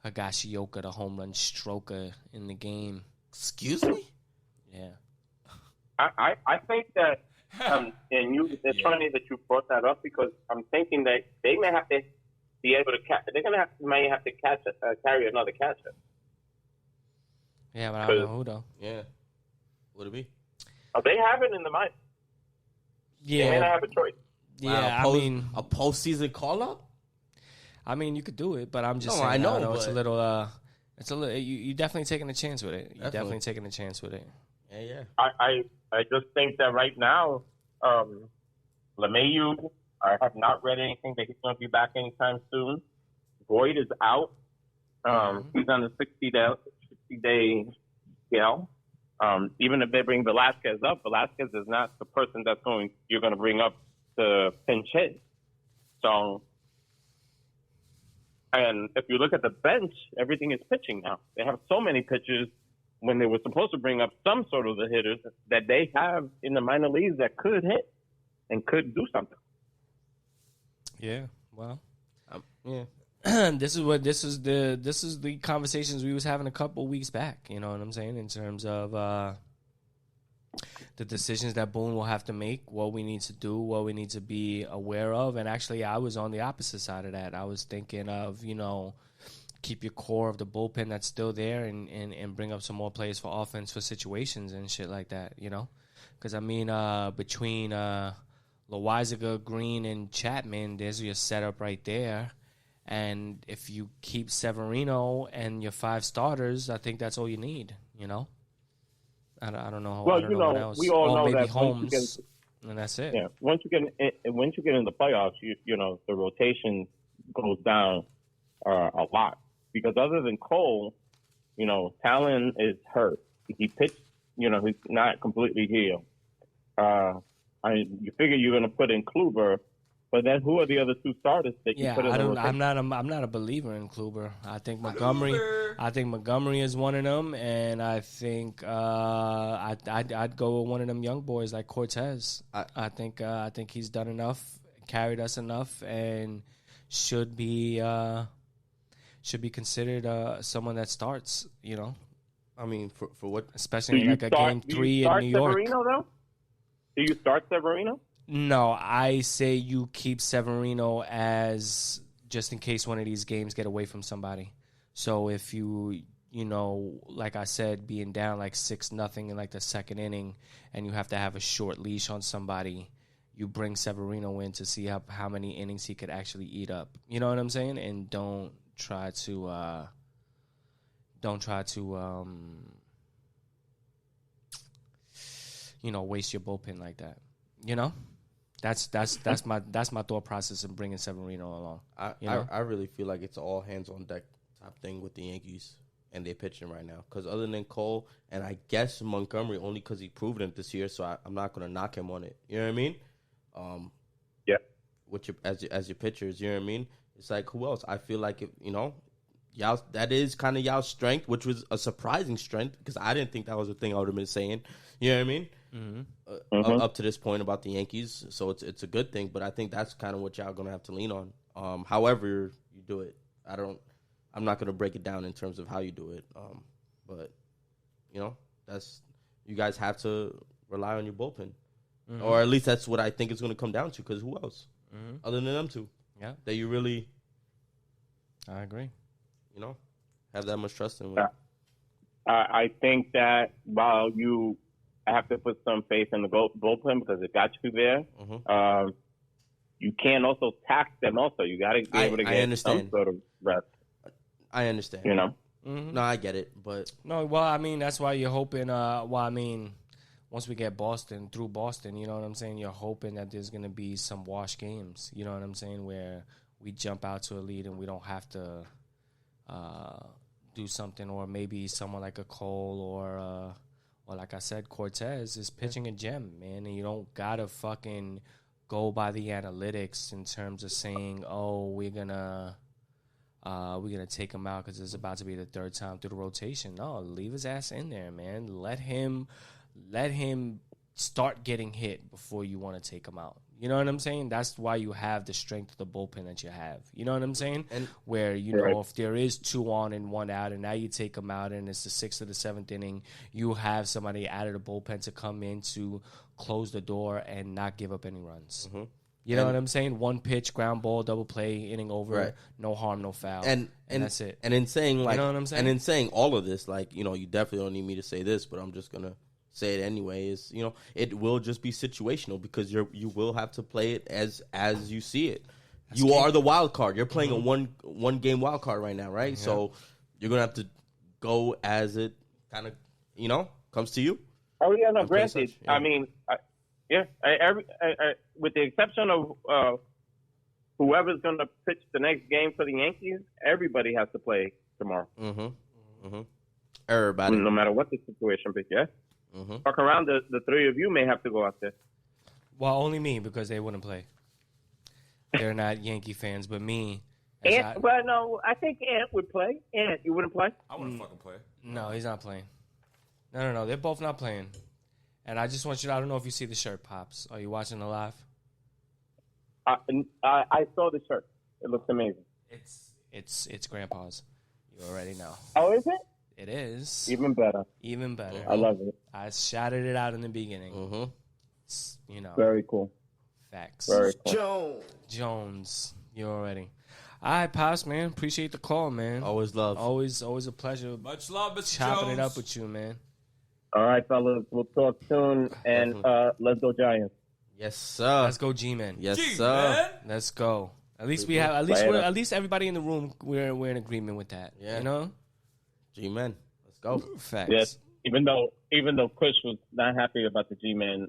Higashioka, the home run stroker, in the game. Excuse me? Yeah. I think that, it's funny that you brought that up because I'm thinking that they may have to be able to catch. They're gonna may have to carry another catcher. Yeah, but I don't know who though. Yeah. Would it be? They have it in the mind. Yeah. They may not have a choice. Yeah, wow, a postseason call up. I mean, you could do it, but I'm just saying. I know it's a little. You definitely taking a chance with it. You're definitely taking a chance with it. Yeah. I just think that right now, LeMahieu, I have not read anything that he's going to be back anytime soon. Boyd is out. He's on the 60-day scale. Even if they bring Velasquez up, Velasquez is not the person you're going to bring up to pinch hit. So, and if you look at the bench, everything is pitching now. They have so many pitchers when they were supposed to bring up some sort of the hitters that they have in the minor leagues that could hit and could do something. Yeah. Well. Yeah. This is the conversations we was having a couple weeks back. You know what I'm saying, in terms of the decisions that Boone will have to make, what we need to do, what we need to be aware of. And actually, I was on the opposite side of that. I was thinking of, keep your core of the bullpen that's still there and bring up some more players for offense for situations and shit like that, Because, I mean, between Loizaga, Green, and Chapman, there's your setup right there. And if you keep Severino and your 5 starters, I think that's all you need, I don't know. Well, I don't know what else. we all know maybe that Holmes, and that's it. Yeah, once you get in the playoffs, the rotation goes down a lot because other than Cole, Talon is hurt. He pitched, he's not completely healed. You figure you're going to put in Kluber, But then who are the other two starters that you put in the rotation? I'm not a believer in Kluber. I think Montgomery is one of them, and I think I'd go with one of them young boys like Cortez. I think he's done enough, carried us enough, and should be considered someone that starts. You know, I mean, for what? Especially in like a game 3 in New York. Severino, though? Do you start Severino? No, I say you keep Severino as just in case one of these games get away from somebody. So if you like I said, being down like 6-0 in like the second inning, and you have to have a short leash on somebody, you bring Severino in to see how many innings he could actually eat up. You know what I'm saying? And don't try to waste your bullpen like that. You know? That's my thought process in bringing Severino along. I really feel like it's all hands on deck type thing with the Yankees and their pitching right now. Because other than Cole and I guess Montgomery, only because he proved it this year, so I'm not going to knock him on it. You know what I mean? Yeah. With as your pitchers, you know what I mean? It's like, who else? I feel like y'all, that is kind of y'all's strength, which was a surprising strength because I didn't think that was a thing I would have been saying. You know what I mean? Mm-hmm. Up to this point about the Yankees, so it's a good thing. But I think that's kind of what y'all gonna have to lean on. However you do it, I'm not gonna break it down in terms of how you do it. But you guys have to rely on your bullpen, or at least that's what I think it's gonna come down to. Because who else, other than them two, that you really, I agree, have that much trust in. I think that while you have to put some faith in the bullpen because it got you there, you can't also tax them. Also, you got to be able to get some sort of rest. I understand. No, I get it, but no. Well, I mean, that's why you're hoping. Once we get through Boston, you know what I'm saying. You're hoping that there's gonna be some wash games. You know what I'm saying, where we jump out to a lead and we don't have to do something, or maybe someone like a Cole or like I said, Cortez is pitching a gem, man, and you don't gotta fucking go by the analytics in terms of saying, oh, we're gonna take him out because it's about to be the third time through the rotation. No, leave his ass in there, man. Let him start getting hit before you want to take him out. You know what I'm saying? That's why you have the strength of the bullpen that you have. You know what I'm saying? And where, if there is 2 on and 1 out, and now you take them out and it's the 6th or the 7th inning, you have somebody out of the bullpen to come in to close the door and not give up any runs. Mm-hmm. You know what I'm saying? 1 pitch, ground ball, double play, inning over, right. No harm, no foul. And that's it. And in saying, like, you know what I'm saying? And in saying all of this, like, you definitely don't need me to say this, but I'm just going to say it anyway, is it will just be situational because you will have to play it as you see it. You are the wild card. You're playing a one game wild card right now, right? Yeah. So you're gonna have to go as it kind of comes to you. Oh yeah, no, granted. Yeah. I mean, with the exception of whoever's gonna pitch the next game for the Yankees, everybody has to play tomorrow. Everybody, no matter what the situation is. Yeah. Fuck around, the 3 of you may have to go out there. Well, only me, because they wouldn't play. They're not Yankee fans, but me. But no, I think Ant would play. Ant, you wouldn't play? I wouldn't fucking play. No, he's not playing. No. They're both not playing. And I just want you to, I don't know if you see the shirt, Pops. Are you watching the live? I saw the shirt. It looks amazing. It's Grandpa's. You already know. Oh, is it? It is. Even better. I love it. I shouted it out in the beginning. Very cool. Facts. Very cool. Jones. You already. All right, Pops, man. Appreciate the call, man. Always love. Always a pleasure. Much love, Mr. Chopping Jones. it up with you, man. All right, fellas. We'll talk soon, and let's go Giants. Yes, sir. Let's go, G-Man. Yes, G-Man. sir. Let's go. At least we have. At least everybody in the room. We're in agreement with that. Yeah. G-Man. Let's go. Facts. Yes. Even though Kush was not happy about the G-Man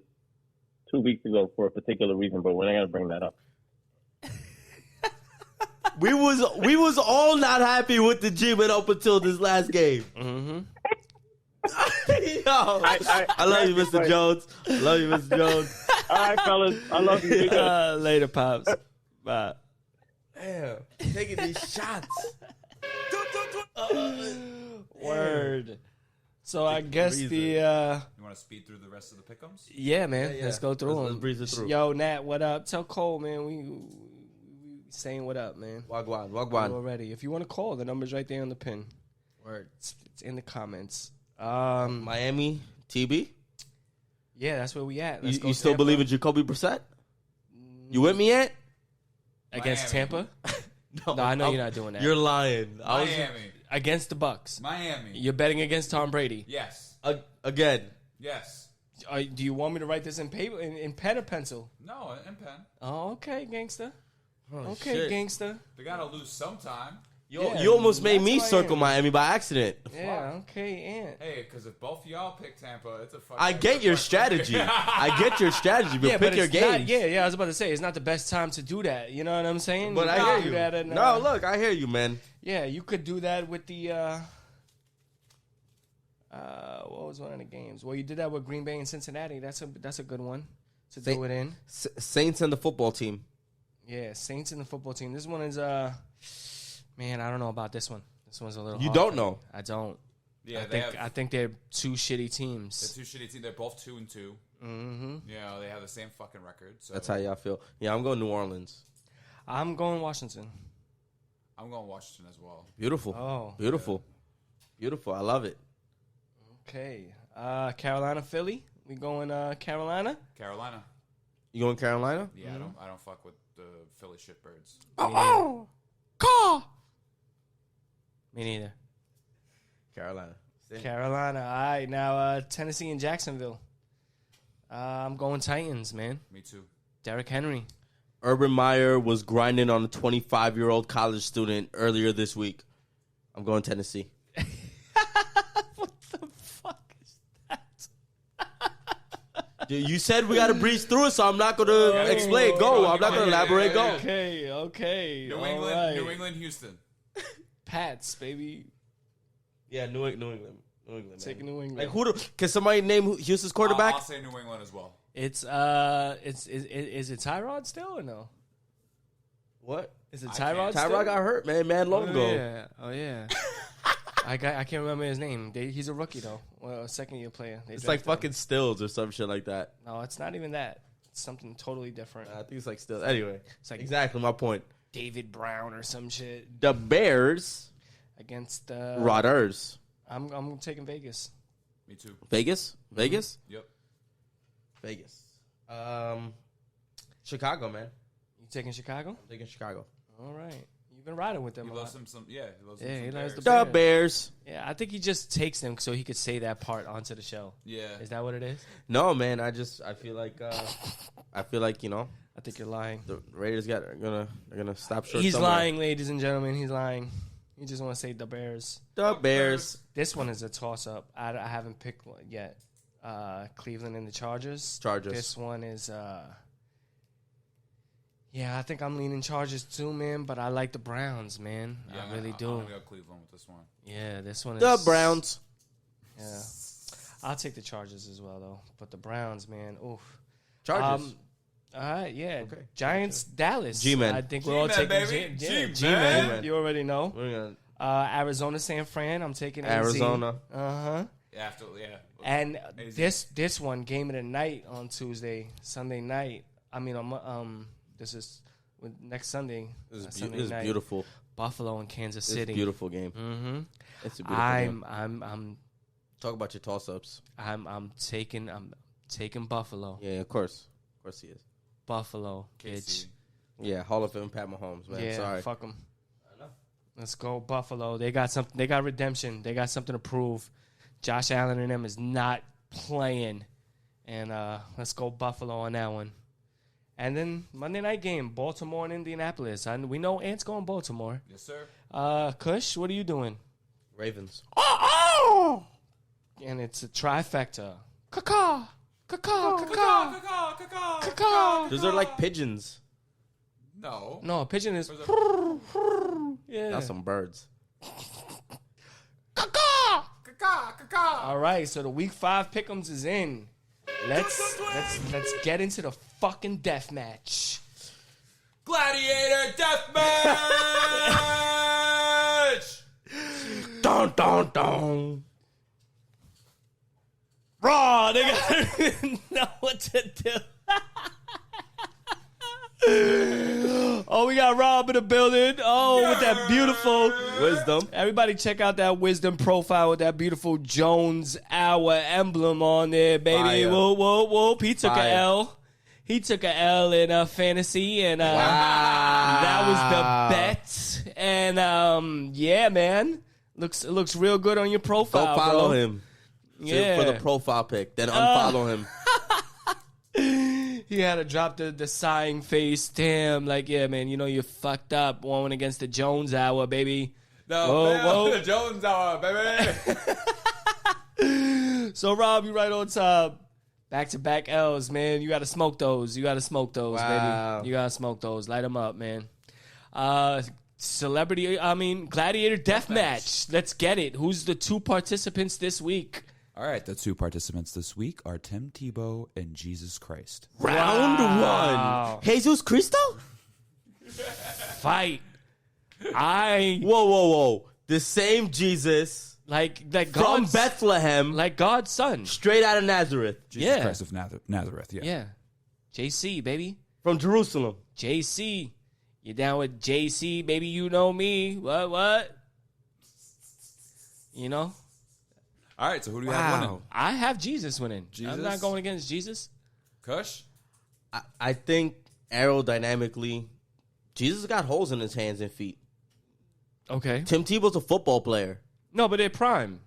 2 weeks ago for a particular reason, but we're not gonna bring that up. We was all not happy with the G-Man up until this last game. Mm-hmm. Yo, I love you, Mr. Jones. Love you, Mr. Jones. All right, fellas. I love you. Later, Pops. about? Damn, taking these shots. Word. So I guess breather. You want to speed through the rest of the pickums? yeah, man. Yeah. Let's go through Let's them. breeze it through. Yo, Nat, what up? Tell Cole, man. We saying what up, man. Wagwan. Already. If you want to call, the number's right there on the pin. Word. It's in the comments. Miami, TB. Yeah, that's where we at. Let's go You still Tampa. believe in Jacoby Brissett? You with me yet? Against Miami. Tampa? No, I know you're not doing that. You're lying. Miami. Against the Bucks. Miami. You're betting against Tom Brady. Yes. Again. Yes. Do you want me to write this in paper, in pen or pencil? No, in pen. Oh, okay, gangster. Oh, Okay, shit. gangster. They got to lose sometime. Yeah, You almost made that's me who I circle am. Miami by accident. Yeah, okay, Ant. Hey, because if both of y'all pick Tampa, it's a fucking... I get your strategy. I get your strategy, but pick your it's not, games. yeah, I was about to say, it's not the best time to do that. You know what I'm saying? But You I could hear do you. that in, No, look, I hear you, man. Yeah, you could do that with the, what was one of the games? Well, you did that with Green Bay and Cincinnati. That's a good one to do it in. Saints and the football team. Yeah, Saints and the football team. This one is, man, I don't know about this one. This one's a little You hard don't for know. me. I don't. Yeah, I think they're two shitty teams. They're two shitty teams. They're both 2-2. Mm-hmm. Yeah, they have the same fucking record. So That's how y'all feel. Yeah, I'm going New Orleans. I'm going Washington. I'm going Washington as well. Beautiful. Oh, Beautiful. Beautiful. I love it. okay. Carolina, Philly. We going Carolina? Carolina. You going Carolina? Yeah, I don't fuck with the Philly shitbirds. Me neither. Carolina. Carolina. All right, now Tennessee and Jacksonville. I'm going Titans, man. Me too. Derrick Henry. Urban Meyer was grinding on a 25-year-old college student earlier this week. I'm going Tennessee. What the fuck is that? Dude, you said we got to breeze through it, so I'm not going to explain. Go. I'm not going to elaborate. Go. Okay. New all England, right. New England, Houston. Pats, baby. Yeah, New England. Take New England. Like, can somebody name Houston's quarterback? I'll say New England as well. It's is it Tyrod still or no? What? Is it I Tyrod? can't- still? Tyrod got hurt, man, long ago. Oh yeah. I can't remember his name. He's a rookie though. Well, a second year player. They It's like drafted him. fucking Stills or some shit like that. No, it's not even that. It's something totally different. I think it's like Stills. Anyway, It's like exactly my point. David Brown or some shit The Bears, against Rodgers. I'm taking Vegas. Me too. Vegas? Yep. Vegas. Chicago, man. You taking Chicago? I'm taking Chicago. All right. You've been riding with them He a lot. loves him some. Yeah, he loves Yeah, him he some loves Bears. the The Bears. Yeah, I think he just takes them so he could say that part onto the show. Yeah. Is that what it is? No, man. I feel like I think you're lying. the Raiders they're gonna stop short. He's somewhere. lying, ladies and gentlemen. He's lying. You just want to say the Bears. The Bears. This one is a toss-up. I haven't picked one yet. Cleveland and the Chargers. Chargers. This one is, yeah, I think I'm leaning Chargers too, man. But I like the Browns, man. Yeah, I really I'm do. gonna go Cleveland with this one. Yeah, this one is The Browns. Yeah, I'll take the Chargers as well, though. But the Browns, man, oof. Chargers. All right, yeah. Okay. Giants, Dallas. G-Man. I think we're all G-Man, taking baby. G-Man. G-Man. You already know. We're gonna Arizona, San Fran. I'm taking AZ. Arizona. Uh-huh. Yeah, And AZ. this one, game of the night on Sunday night. I mean, this is next Sunday. This is, Sunday this is night. beautiful. Buffalo and Kansas It's a City. beautiful game. Mm-hmm. It's a beautiful game. I'm Talk about your toss-ups. taking Buffalo. Yeah, of course he is. Buffalo, bitch. KC. Yeah, Hall of Fame Pat Mahomes, man. Yeah, Sorry. fuck them. Let's go Buffalo. They got something. They got redemption. They got something to prove. Josh Allen and them is not playing, and let's go Buffalo on that one. And then Monday night game, Baltimore and Indianapolis. We know Ant's going Baltimore. Yes, sir. Kush, what are you doing? Ravens. And it's a trifecta. Caw-caw. Caw-caw. Caw-caw. Caw-caw. Those are like pigeons. No. No, a pigeon is. Those are- Yeah. Not some birds. Caw-caw. Caw-caw. All right, so the week 5 pick'ems is in. Let's get into the fucking death match. Gladiator Deathmatch! Dun, dun, dun. Raw, they don't even know what to do. Oh, we got Rob in the building. Oh, with that beautiful Wisdom. Everybody check out that wisdom profile with that beautiful Jones Hour emblem on there, baby. Fire. Whoop, whoop, whoop. He took Fire. a L. He took a L in fantasy, and that was the bet. And yeah, man, looks real good on your profile. Go follow bro. him. Yeah. For the profile pic. Then unfollow him. He had to drop the sighing face. Damn, like, yeah, man, you know you fucked up. One against the Jones Hour, baby. The Jones Hour, baby. So, Rob, you right on top. Back-to-back L's, man. You got to smoke those. Wow. baby. You got to smoke those. Light them up, man. Gladiator Deathmatch. Let's get it. Who's the two participants this week? All right, the two participants this week are Tim Tebow and Jesus Christ. Round Wow. one. Jesus Cristo? Fight. Whoa. The same Jesus Like from God's, Bethlehem, like God's son. straight out of Nazareth, Jesus Yeah. Christ of Nazareth, yeah. Yeah. JC, baby. from Jerusalem. JC. You down with JC, baby? You know me. What? You know? All right, so who do you have winning? I have Jesus winning. Jesus? I'm not going against Jesus. Kush? I think aerodynamically, Jesus got holes in his hands and feet. Okay. Tim Tebow's a football player. No, but they're prime.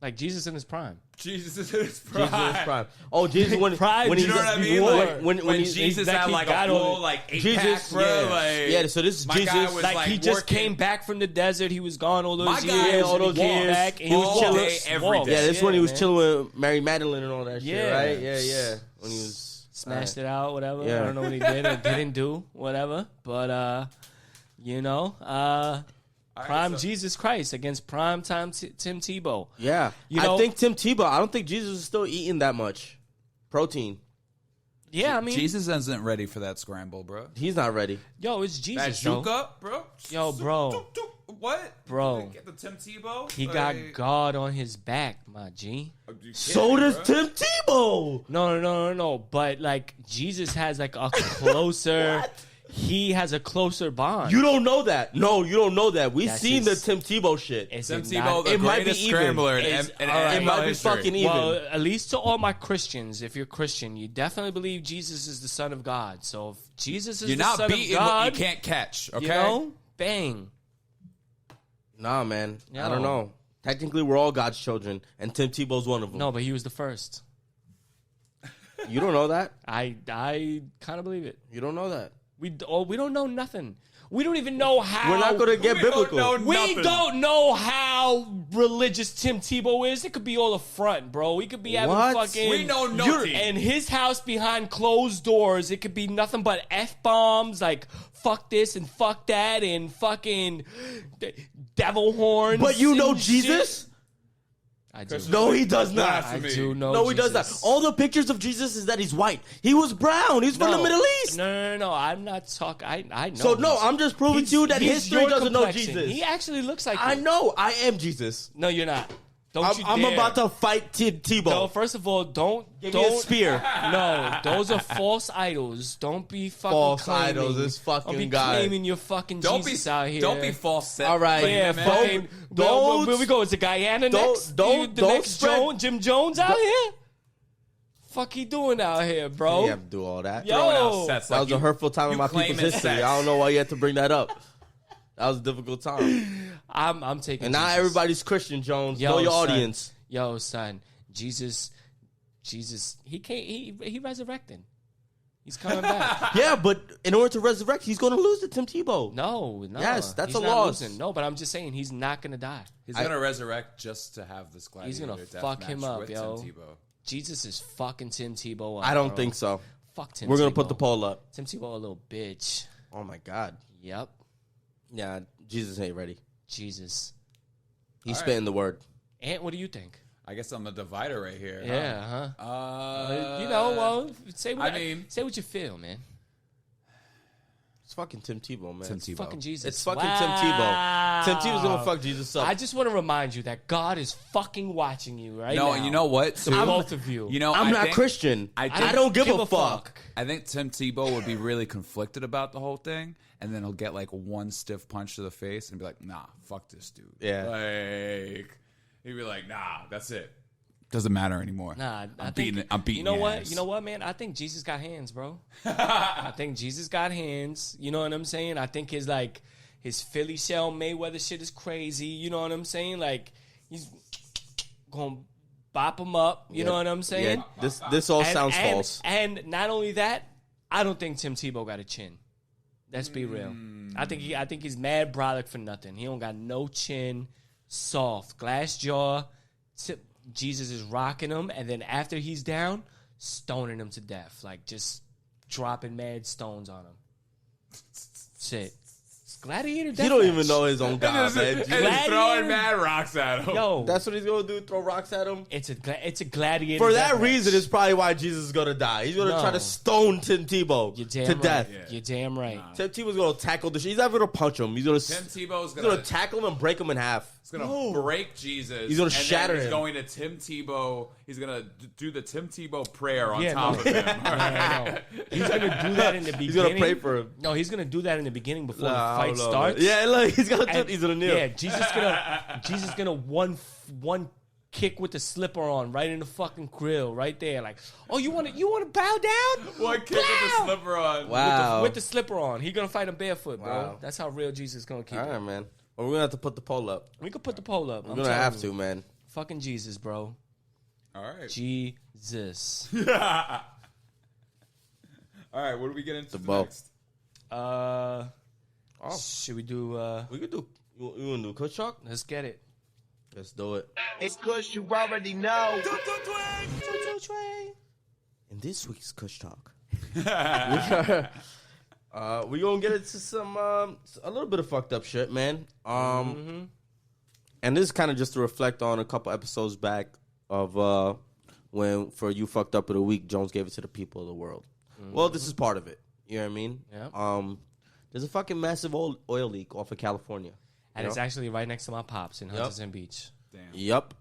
Like Jesus in his prime. Jesus is in his prime. Jesus is prime. Oh, Jesus when Prime, when you he's know what I mean? when, Like, when Jesus he's, like had he like got a on full it. like 8 Jesus, pack, bro. yeah. Like, Yeah, so this is my Jesus. guy was, Like he just working. came back from the desert. He was gone all those My years. guy, all and those he came years. back and he was All chilling day, every day. Yeah, this is when he was man. chilling with Mary Magdalene and all that shit, Yeah. right? Yeah. When he was Smashed it out, whatever. Yeah. I don't know what he did or didn't do, whatever. But prime so- Jesus Christ against prime time Tim Tebow. Yeah. You know- I think Tim Tebow, I don't think Jesus is still eating that much protein. Yeah, I mean, Jesus isn't ready for that scramble, bro. He's not ready. yo, it's That Jesus, juke though. up, bro. Yo, bro. What? Bro. Get the Tim Tebow? He got God on his back, my G. So does Tim Tebow. No. But like Jesus has like a closer. He has a closer bond. You don't know that. No, you don't know that. We've That's seen his- the Tim Tebow shit. Is Tim it Tebow, not- the It might be greatest even. scrambler in It's- NFL all right. It might be history. fucking even. Well, at least to all my Christians, if you're Christian, you definitely believe Jesus is the Son of God. So if Jesus is You're the not Son beating of God, what you can't catch, okay? you know, bang. Nah, man. Yo. I don't know. Technically, we're all God's children, and Tim Tebow's one of them. No, but he was the first. You don't know that? I kind of believe it. You don't know that. We don't know nothing. We don't even know how. We're not going to get We don't biblical. know We nothing. don't know how religious Tim Tebow is. It could be all a front, bro. We could be having What? fucking. We know nothing. And his house behind closed doors, it could be nothing but F-bombs, like fuck this and fuck that and fucking devil horns. But you know and Jesus? shit. I do. No, he does not. I do know No, he does Jesus. not. All the pictures of Jesus is that he's white. He was brown. He's from the Middle East. No. I'm not talking. I know. So, no, he's- I'm just proving to you that he's history your doesn't know complexion. Jesus. He actually looks like I you. know. I am Jesus. No, you're not. Don't you I'm dare. about to fight Tebow. No, first of all, don't Give me a spear. No, those are false idols. Don't be fucking False claiming. idols, this fucking don't be guy. claiming your fucking Don't Jesus be out here. Don't be false. All right. Yeah, man. fucking. Don't- Where we go? Is it Guyana don't- next? don't- the don't next spread- Jim Jones out here? Fuck he doing out here, bro? You have to do all that. Yo. Throwing out sets That like was you- a hurtful time in you my people's claiming history. sex. I don't know why you had to bring that up. That was a difficult time. I'm taking. And not Jesus. everybody's Christian, Jones. Yo, Know your son. audience. Yo, son, Jesus, he can't. He resurrected. He's coming back. Yeah, but in order to resurrect, he's going to lose to Tim Tebow. No. Yes, that's he's a not loss. losing. No, but I'm just saying he's not gonna die. He's gonna resurrect just to have this gladiator. He's gonna death fuck match him up, with yo. Tim Tebow. Jesus is fucking Tim Tebow up. I don't bro. think so. Fuck Tim. We're going to Tebow. put the poll up. Tim Tebow a little bitch. Oh, my God. Yep. Yeah, Jesus ain't ready. Jesus. He's All right. spitting the word. Ant, what do you think? I guess I'm the divider right here. Yeah, huh? Huh? You know, well, say what I mean- say what you feel, man. It's fucking Tim Tebow, man. Tim It's Tebow. Fucking Jesus. It's fucking Tim Tebow. Tim Tebow's gonna fuck Jesus up. I just want to remind you that God is fucking watching you right now. No, you know what? To both of you. You know, I'm I not think- Christian. I I don't give a fuck. I think Tim Tebow would be really conflicted about the whole thing, and then he'll get like one stiff punch to the face and be like, "Nah, fuck this dude." Yeah. Like he'd be like, "Nah, that's it. Doesn't matter anymore." Nah, I'm beating. You know your what? ass." You know what, man? I think Jesus got hands, bro. I think Jesus got hands. You know what I'm saying? I think his Philly shell Mayweather shit is crazy. You know what I'm saying? Like he's gonna bop him up. You know what I'm saying? Yeah, this all sounds false. And not only that, I don't think Tim Tebow got a chin. Let's be real. I think he's mad brolic for nothing. He don't got no chin, soft, glass jaw. Jesus is rocking him, and then after he's down, stoning him to death, like just dropping mad stones on him. Shit. It's gladiator death He don't match. even know his own God, man. And Jesus. just Gladiator- throwing mad rocks at him. Yo, That's what he's gonna do. Throw rocks at him. it's a gladiator. For death that reason, match. it's probably why Jesus is gonna die. He's gonna No. try to stone Tim Tebow You're damn to right. death. Yeah. You're damn right. Tim Tebow's gonna tackle the shit. He's not gonna punch him. He's gonna Tim Tebow's he's gonna tackle him and break him in half. He's gonna break Jesus. He's gonna and shatter then he's him. going to Tim Tebow. He's gonna do the Tim Tebow prayer on Yeah, top no. of him. All right? No. He's gonna do that in the beginning. He's gonna pray for him. No, he's gonna do that in the beginning before Nah, the I fight don't know, starts. man. Yeah, look, he's gonna do. And- He's gonna kneel. Yeah, Jesus gonna one kick with the slipper on right in the fucking grill right there. Like, oh, you want to bow down? One kick with the Blow! slipper on. Wow. With the slipper on. He gonna fight him barefoot, bro. Wow. That's how real Jesus is gonna keep All it. right, man. Well, we're gonna have to put the poll up. We could put the poll up. We're gonna have to, man. Fucking Jesus, bro. All right. Jesus. All right. What do we get into bow. next? Should we do? We could do. You wanna do Kush Talk? Let's get it. Let's do it. It's cause you already know. In this week's Kush Talk, we gonna get into some a little bit of fucked up shit, man. And this is kind of just to reflect on a couple episodes back of when for you fucked up of the week, Jones gave it to the people of the world. Well, this is part of it. You know what I mean? Yeah. There's a fucking massive oil leak off of California. And You it's know? actually right next to my pops in Huntington Beach. Damn. Yep.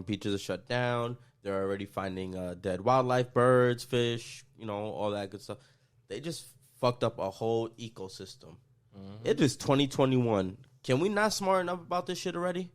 Beaches are shut down. They're already finding dead wildlife, birds, fish, all that good stuff. They just fucked up a whole ecosystem. It is 2021. Can we not smart enough about this shit already?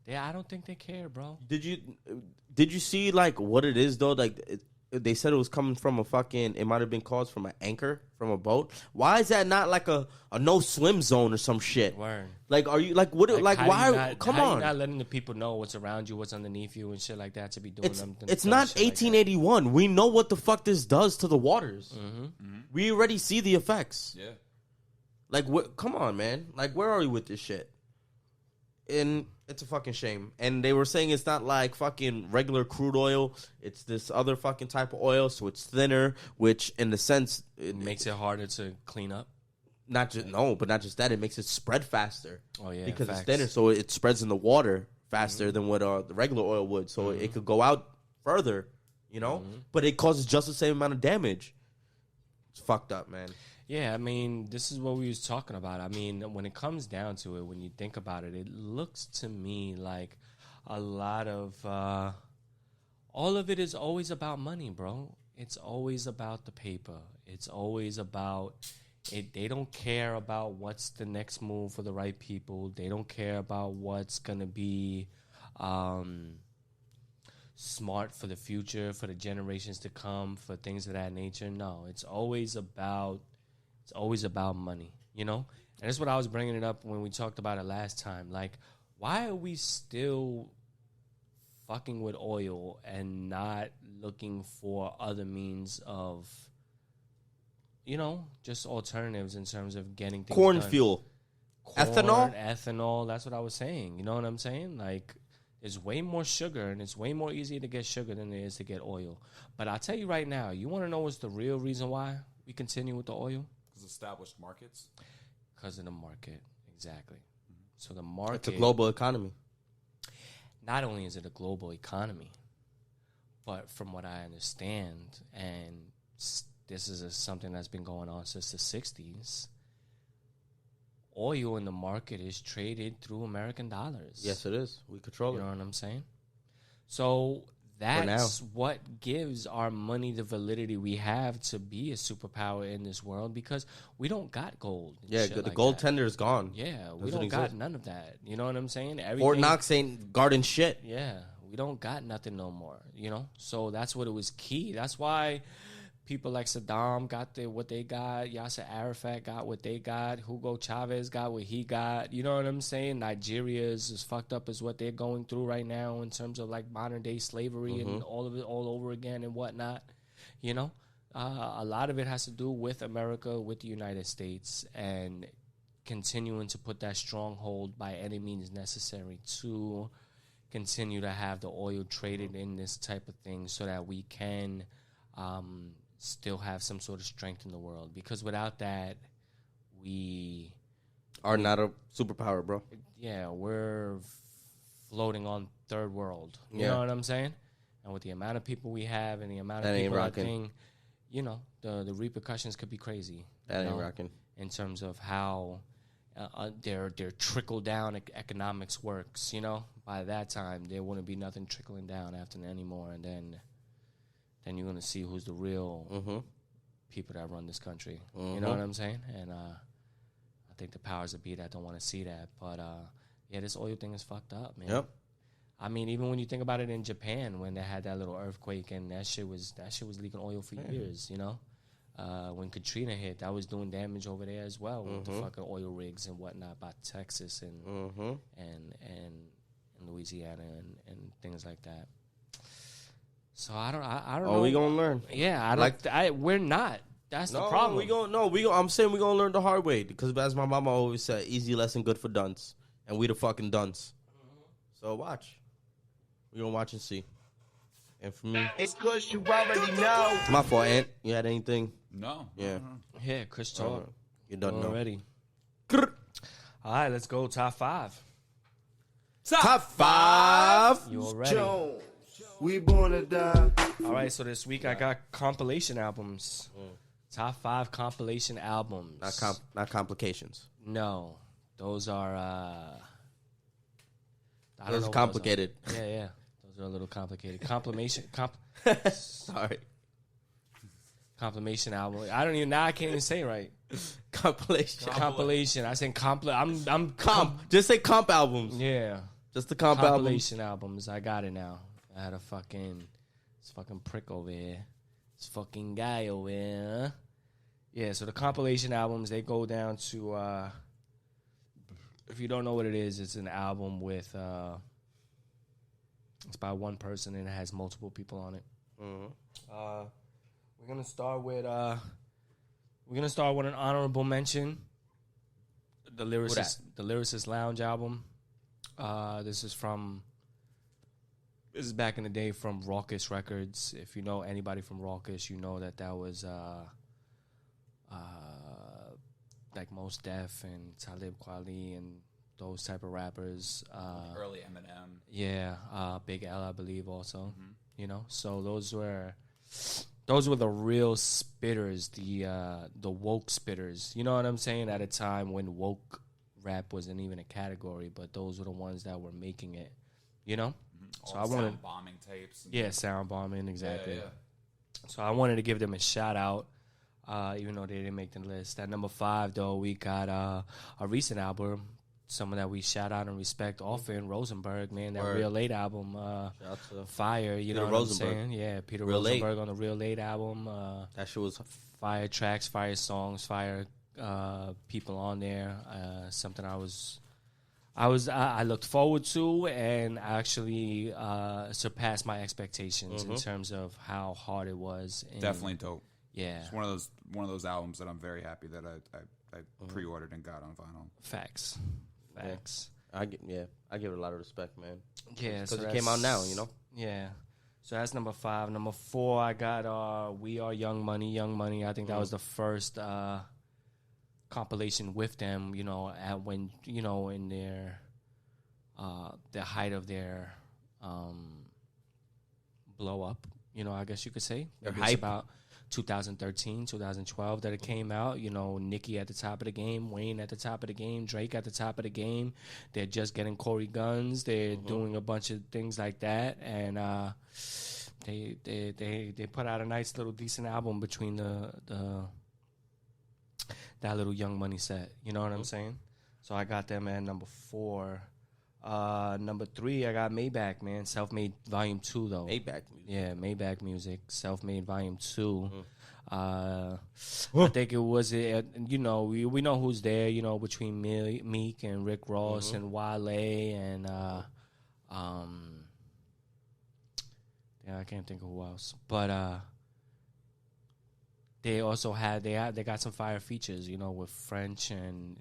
Yeah, I don't think they care, bro. Did you see like what it is though? Like they said it was coming from a fucking. It might have been caused from an anchor from a boat. Why is that not like a no swim zone or some shit? Word. Like, are you like what? Like how why? you not, Come how on. you not letting the people know what's around you, what's underneath you, and shit like that to be doing them. It's not shit like that. 1881. We know what the fuck this does to the waters. We already see the effects. Yeah. Like, come on, man. Like, where are we with this shit? And it's a fucking shame. And they were saying it's not like fucking regular crude oil. It's this other fucking type of oil, so it's thinner, which in the sense It makes it harder to clean up. not just that. It makes it spread faster. Oh yeah, because facts. it's thinner, so it spreads in the water faster than what the regular oil would. So it could go out further, But it causes just the same amount of damage. It's fucked up, man. Yeah, I mean, this is what we was talking about. I mean, when it comes down to it, when you think about it, it looks to me like a lot of all of it is always about money, bro. It's always about the paper. It's always about it. They don't care about what's the next move for the right people. They don't care about what's gonna be smart for the future, for the generations to come, for things of that nature. No, it's always about money, And that's what I was bringing it up when we talked about it last time. Like, why are we still fucking with oil and not looking for other means of, just alternatives in terms of getting things Corn done? fuel. Corn, Ethanol? ethanol. That's what I was saying. You know what I'm saying? Like, there's way more sugar, and it's way more easier to get sugar than it is to get oil. But I'll tell you right now, you want to know what's the real reason why we continue with the oil? Because established markets. Because of the market, exactly. So the market. It's a global economy. Not only is it a global economy, but from what I understand, and this is something that's been going on since the 60s. Oil in the market is traded through American dollars. Yes, it is. We control You it. know what I'm saying? So that's what gives our money the validity we have to be a superpower in this world, because we don't got gold. And Yeah, shit the like gold that. tender is gone. Yeah, we Doesn't don't got exist. none of that. You know what I'm saying? Fort Knox ain't guarding shit. Yeah, we don't got nothing no more, you know? So that's what it was key. That's why people like Saddam got what they got. Yasser Arafat got what they got. Hugo Chavez got what he got. You know what I'm saying? Nigeria is as fucked up as what they're going through right now in terms of like modern day slavery and all of it all over again and whatnot. You know? A lot of it has to do with America, with the United States, and continuing to put that stronghold by any means necessary to continue to have the oil traded in this type of thing so that we can still have some sort of strength in the world. Because without that, we Are not a superpower, bro. we're floating on third world. You Yeah. know what I'm saying? And with the amount of people we have and the amount of That ain't people, I rocking. think, you know, the repercussions could be crazy. That you ain't know, rocking. in terms of how their trickle down economics works. You know, by that time there wouldn't be nothing trickling down after that anymore, and then you're gonna see who's the real people that run this country. You know what I'm saying? And I think the powers that be that don't want to see that, but yeah, this oil thing is fucked up, man. Yep. I mean, even when you think about it in Japan, when they had that little earthquake and that shit was leaking oil for years, you know. When Katrina hit, that was doing damage over there as well with the fucking oil rigs and whatnot by Texas and Louisiana and things like that. So I don't know. Oh, we gonna learn. Yeah, I don't. We're not. That's the problem. I'm saying we gonna learn the hard way, because as my mama always said, easy lesson good for dunce, and we the fucking dunce. So watch. We gonna watch and see. And for me, It's cause you already know. it's my fault, Ant. You had anything? No. Yeah. Yeah, Chris talk You done know. already. All right, let's go top 5. Top 5. You already. Jones, we born to die. All right, so this week I got compilation albums. Top 5 compilation albums. Not complications. No, those are. I don't Those know are what complicated. those are. Yeah. Those are a little complicated. Compilation Sorry. album. I don't even. Now I can't even say it right. Compilation. I said I'm Comp. Just say comp albums. Yeah. Just the comp albums. Compilation albums. I got it now. I had this fucking prick over here. This fucking guy over here. Yeah, so the compilation albums, they go down to if you don't know what it is, it's an album with it's by one person and it has multiple people on it. We're gonna start with an honorable mention. The Lyricist Lounge album. This is back in the day from Raucous Records. If you know anybody from Raucous, you know that was like Mos Def and Talib Kweli and those type of rappers. Early Eminem. Yeah, Big L, I believe, also. You know, so those were the real spitters, the woke spitters. You know what I'm saying? At a time when woke rap wasn't even a category, but those were the ones that were making it. You know. So I wanted bombing tapes. sound bombing, exactly. Yeah. So I wanted to give them a shout out, even though they didn't make the list. At number 5, though, we got a recent album, someone that we shout out and respect often, Rosenberg, man. That Word. Real Late album, Shout out to fire. You Peter know what Rosenberg. I'm saying? Yeah, Peter Real Late. Rosenberg on the Real Late album. that shit was Fire tracks, fire songs, fire people on there. Something I looked forward to and actually surpassed my expectations in terms of how hard it was. And Definitely dope. Yeah. It's one of those albums that I'm very happy that I pre-ordered and got on vinyl. Facts. I give it a lot of respect, man. Yeah, Because it came out now, you know. Yeah. So that's number 5. Number 4, I got We Are Young Money. Young Money. I think that was the first compilation with them. You know, at when in their the height of their blow up. You know, I guess you could say Their maybe it's hype. about 2013, 2012 that it came out. You know, Nicki at the top of the game, Wayne at the top of the game, Drake at the top of the game. They're just getting Corey Guns. They're doing a bunch of things like that, and they put out a nice little decent album between that little Young Money set. You know what I'm saying? So I got them at number 4. Number 3, I got Maybach, man. Self-Made Volume 2, though. Maybach music. Yeah, Maybach Music. Self-Made Volume 2. I think it was, you know, we know who's there, you know, between Meek and Rick Ross and Wale and, yeah, I can't think of who else. But they also they got some fire features, you know, with French and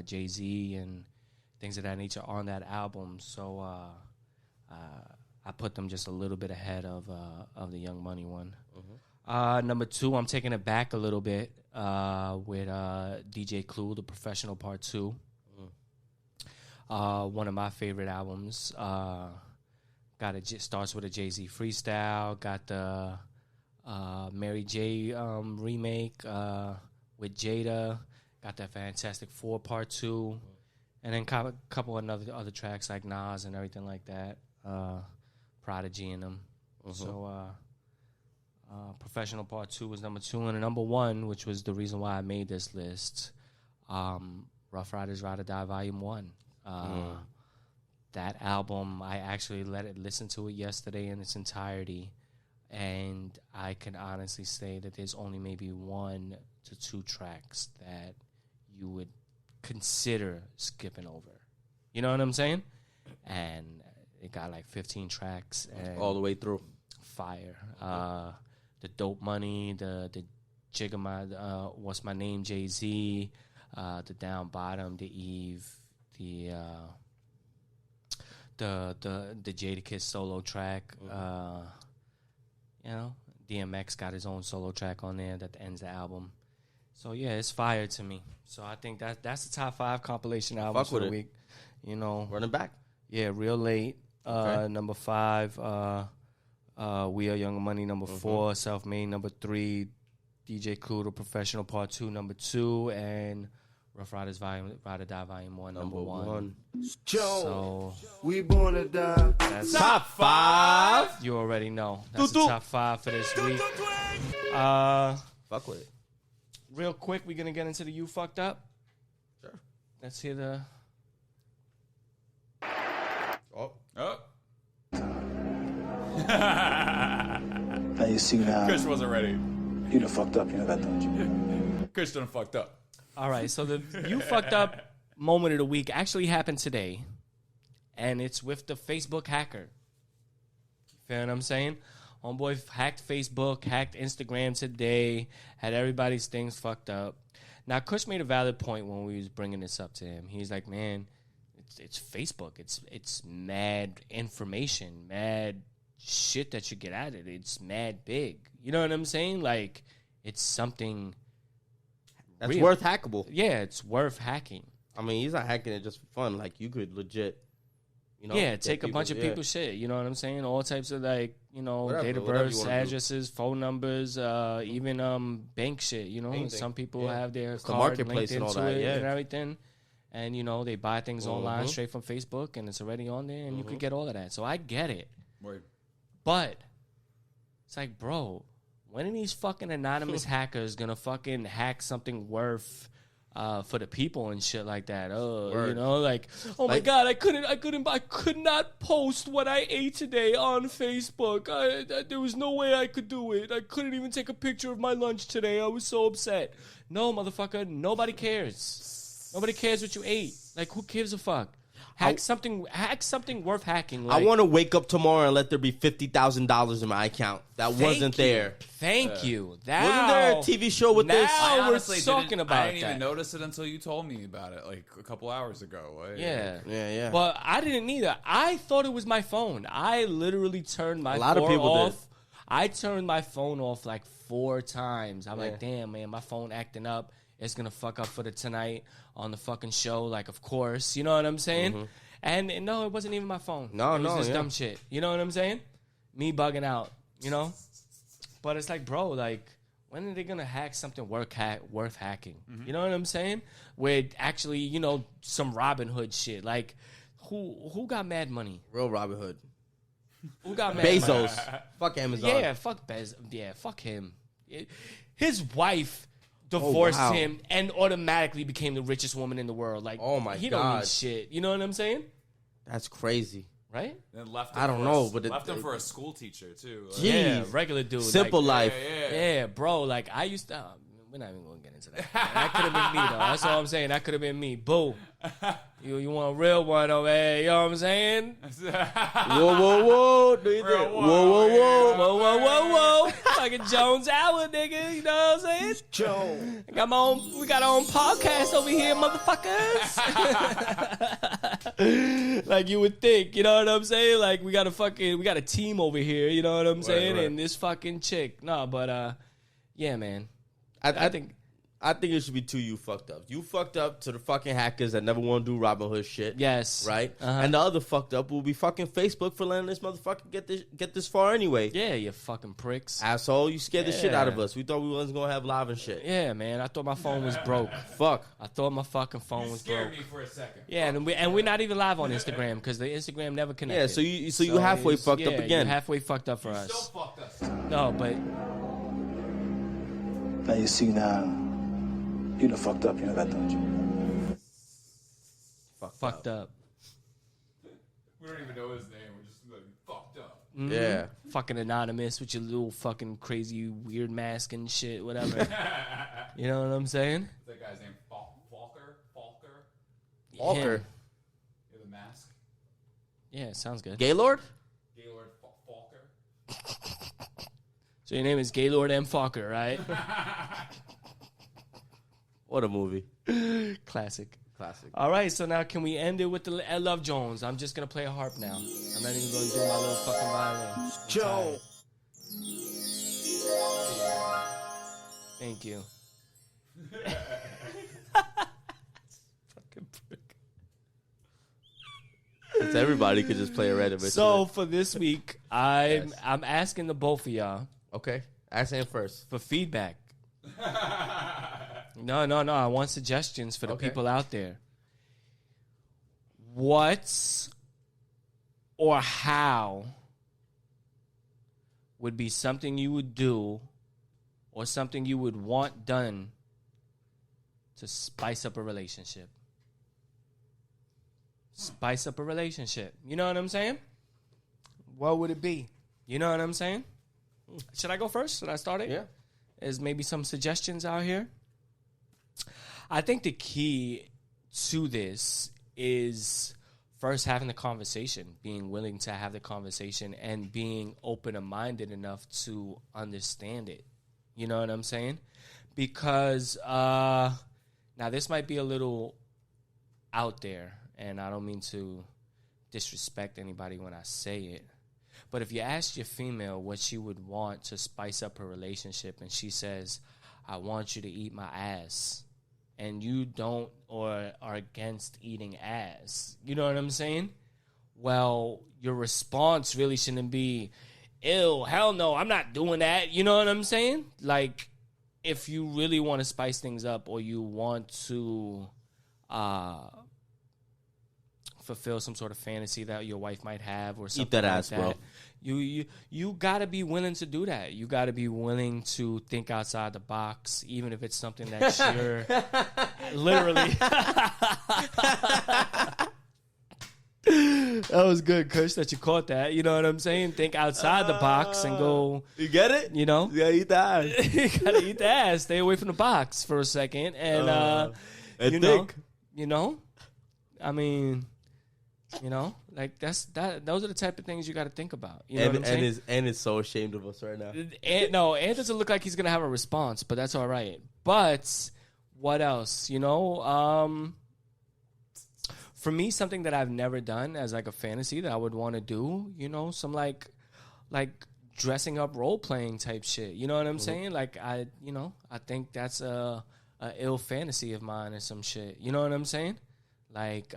Jay-Z and things of that nature on that album. So I put them just a little bit ahead of the Young Money one. Number 2, I'm taking it back a little bit with DJ Clue, The Professional Part 2. One of my favorite albums. Starts with a Jay-Z freestyle. Got the Mary J remake with Jada. Got that Fantastic Four Part 2. And then a couple of other tracks like Nas and everything like that. Prodigy in them. So Professional Part 2 was number 2. And number 1, which was the reason why I made this list, Rough Riders Ride or Die Volume 1. That album, I actually listened to it yesterday in its entirety. And I can honestly say that there's only maybe 1 to 2 tracks that you would consider skipping over. You know what I'm saying? And it got like 15 tracks. And All the way through. Fire. The Dope Money, the Jigga What's My Name, Jay-Z, the Down Bottom, the Eve, the Jadakiss solo track. You know, DMX got his own solo track on there that ends the album. So yeah, it's fire to me. So I think that's the top 5 compilation albums for the week. You know, Running back. Yeah, Real Late. Number 5. We Are Young Money. Number 4. Self-Made. Number 3. DJ Clue, The Professional Part 2. Number 2. And Rough Riders Ride or Die Volume 1. Number 1. So we born to die. That's Top 5. You already know. That's the top 5 for this week. Fuck with it. Real quick, we're going to get into the You Fucked Up. Sure. Let's hear the... Oh. Now you see now. Kush wasn't ready. You done fucked up, you know that, don't you? Kush done fucked up. All right, so the You Fucked Up moment of the week actually happened today, and it's with the Facebook hacker. Feel what I'm saying? Homeboy hacked Facebook, hacked Instagram today, had everybody's things fucked up. Now, Kush made a valid point when we was bringing this up to him. He's like, man, it's Facebook. It's mad information, mad shit that you get at it. It's mad big. You know what I'm saying? Like, it's something... That's real. worth hackable. Yeah, it's worth hacking. I mean, he's not hacking it just for fun. Like, you could legit, you know... Yeah, take a bunch of people's shit. You know what I'm saying? All types of, like, you know, date of births, addresses, phone numbers, even bank shit, you know? Anything. Some people have their It's the card marketplace linked and into all that, it yeah. and everything. And, you know, they buy things online straight from Facebook, and it's already on there, and you could get all of that. So I get it. Word. But it's like, bro, when are these fucking anonymous hackers gonna fucking hack something worth for the people and shit like that? You know, like, oh my God, I could not post what I ate today on Facebook. There was no way I could do it. I couldn't even take a picture of my lunch today. I was so upset. No, motherfucker, nobody cares. Nobody cares what you ate. Like, who gives a fuck? Hack something worth hacking. Like, I want to wake up tomorrow and let there be $50,000 in my account. That wasn't there. Thank you. That Wasn't there a TV show with this? Now I we're honestly talking about I didn't that. even notice it until you told me about it like a couple hours ago. Yeah. But I didn't either. I thought it was my phone. I literally turned my phone off. I turned my phone off like 4 times. I'm like, damn, man, my phone acting up. It's going to fuck up for the tonight on the fucking show. Like, of course. You know what I'm saying? And no, it wasn't even my phone. It was just dumb shit. You know what I'm saying? Me bugging out, you know? But it's like, bro, like, when are they gonna hack something worth hacking? You know what I'm saying? With actually, you know, some Robin Hood shit. Like, who got mad money? Real Robin Hood. Who got mad money? Bezos. Fuck Amazon. Yeah, fuck Bez. Yeah, fuck him. His wife divorced wow. him and automatically became the richest woman in the world. Like, Oh my he don't need God. shit. You know what I'm saying? That's crazy. Right? Then left I don't know, but left him for a school teacher too. Like, Jeez. Yeah, regular dude. Simple like, life. Yeah, bro. Like, I used to. We're not even gonna get into that. That could have been me, though. That's all I'm saying. That could have been me. Boo. You want a real one over here? You know what I'm saying? Whoa. Do you think? Whoa. Whoa. Like a Jones Hour, nigga. You know what I'm saying? Joe. We got our own podcast over here, motherfuckers. Like you would think, you know what I'm saying? Like we got a team over here, you know what I'm saying? right. And this fucking chick. No, but yeah, man. I think it should be two you fucked up. You fucked up to the fucking hackers that never want to do Robin Hood shit. Yes. Right? Uh-huh. And the other fucked up will be fucking Facebook for letting this motherfucker get this far anyway. Yeah, you fucking pricks. Asshole, you scared the shit out of Yeah. us. We thought we wasn't gonna have live and shit. Yeah, man. I thought my phone was broke. Fuck. I thought my fucking phone was scared broke. me for a second. Yeah, and we're not even live on Instagram because the Instagram never connected. Yeah, so you halfway it's- fucked up yeah, again. You're halfway fucked up for us. Still fucked us. No, but Now you see now, you done fucked up, you know that, don't you? fucked up. We don't even know his name. We're just like fucked up. Yeah. Fucking anonymous with your little fucking crazy weird mask and shit, whatever. You know what I'm saying? That guy's name Falker. Walker. Yeah, Yeah, the mask. yeah, sounds good. Gaylord? Gaylord Falker. So your name is Gaylord M. Fokker, right? What a movie. Classic. Classic. All right, so now can we end it with the I Love Jones? I'm just going to play a harp now. I'm not even going to do my little fucking violin. Joe. Thank you. Fucking prick. It's everybody could just play a random So instrument. for this week, I'm asking the both of y'all Okay. Ask him first. for feedback. No. I want suggestions for the Okay. people out there. What or how would be something you would do or something you would want done to spice up a relationship? Spice up a relationship. You know what I'm saying? What would it be? You know what I'm saying? Should I go first? Should I start it? Yeah. Is maybe some suggestions out here? I think the key to this is first having the conversation, being willing to have the conversation and being open and minded enough to understand it. You know what I'm saying? Because now this might be a little out there, and I don't mean to disrespect anybody when I say it. But if you ask your female what she would want to spice up her relationship and she says, I want you to eat my ass, and you don't or are against eating ass, you know what I'm saying? Well, your response really shouldn't be, ew, hell no, I'm not doing that. You know what I'm saying? Like, if you really want to spice things up or you want to fulfill some sort of fantasy that your wife might have or something that like ass, that, bro. You gotta be willing to do that. You gotta be willing to think outside the box, even if it's something that you're literally. That was good, Kush, that you caught that. You know what I'm saying? Think outside the box and go. You get it? You know, You gotta eat that. you gotta eat the ass. Stay away from the box for a second, and and you think. know, I mean, you know, like that's that. Those are the type of things you got to think about. You know what I'm saying? And is so ashamed of us right now. And doesn't look like he's gonna have a response, but that's all right. But what else? You know, for me, something that I've never done as like a fantasy that I would want to do. You know, some like dressing up role playing type shit. You know what I'm saying? Like I think that's a ill fantasy of mine or some shit. You know what I'm saying? Like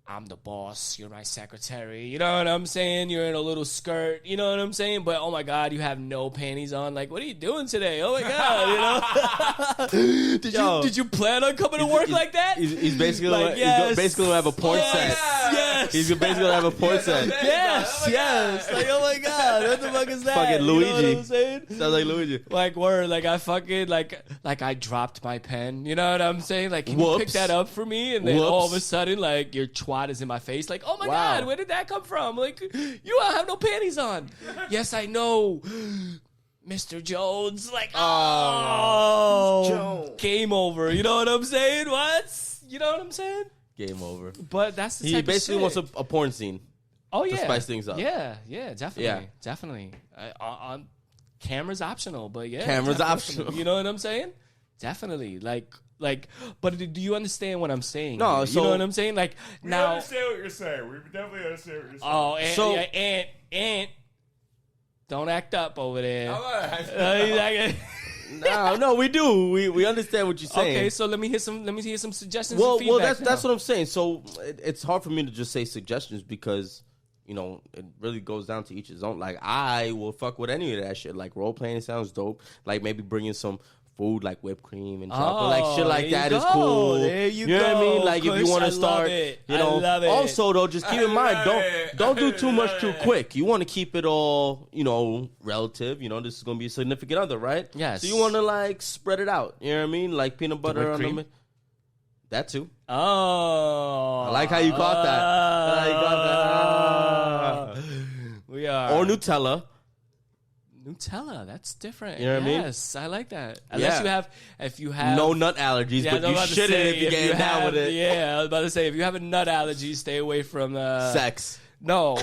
I'm the boss, you're my secretary. You know what I'm saying? You're in a little skirt. You know what I'm saying? But, oh, my God, you have no panties on. Like, what are you doing today? Oh, my God, you know? Did you plan on coming to work like that? He's basically Like, he's basically gonna have a porn set. Yes. He's basically gonna have a porn set. Yes. Like, oh, my God, what the fuck is that? Fucking You know Luigi. what I'm saying? Sounds like Luigi. Like, word, like, I fucking, like I dropped my pen. You know what I'm saying? Like, can you pick that up for me? And then all of a sudden, like, your twat is in my face. Like, oh, my God, where did that come from? Like, you don't have no panties on. Yes, I know. Mr. Jones. Like, game over. You know what I'm saying? What? You know what I'm saying? Game over. But that's the He type basically of shit. wants a porn scene. Oh, yeah. to spice things up. Yeah, definitely. Yeah. Definitely. On camera's optional, but yeah. Camera's definitely. optional. You know what I'm saying? Definitely. Like, but do you understand what I'm saying? No, here? so- You know what I'm saying? Like, We now. understand what you're saying. We definitely understand what you're saying. Oh, and, So- and don't act up over there. I'm No, we do. We understand what you're saying. Okay, so let me hear some suggestions. Well, and feedback that's now. what I'm saying. So it's hard for me to just say suggestions because it really goes down to each his own. Like I will fuck with any of that shit. Like role playing sounds dope. Like maybe bringing some food like whipped cream and chocolate, like shit like that is cool. There you know what I mean? Like if you Kush, want I to start, love it. you know. I love it. Also though, just keep in mind don't do too much too quick. You want to keep it all relative. This is gonna be a significant other, right? Yes. So you want to like spread it out. You know what I mean? Like peanut butter whipped on cream? the. That too. Oh, I like how you caught that. I like how you caught that. We are Or Nutella. Nutella. That's different. You know what I mean? Yes, I like that. Unless if you have No nut allergies, Yeah, but I was you about to shouldn't say, if you're getting down with it. Yeah, I was about to say if you have a nut allergy, stay away from Sex. No,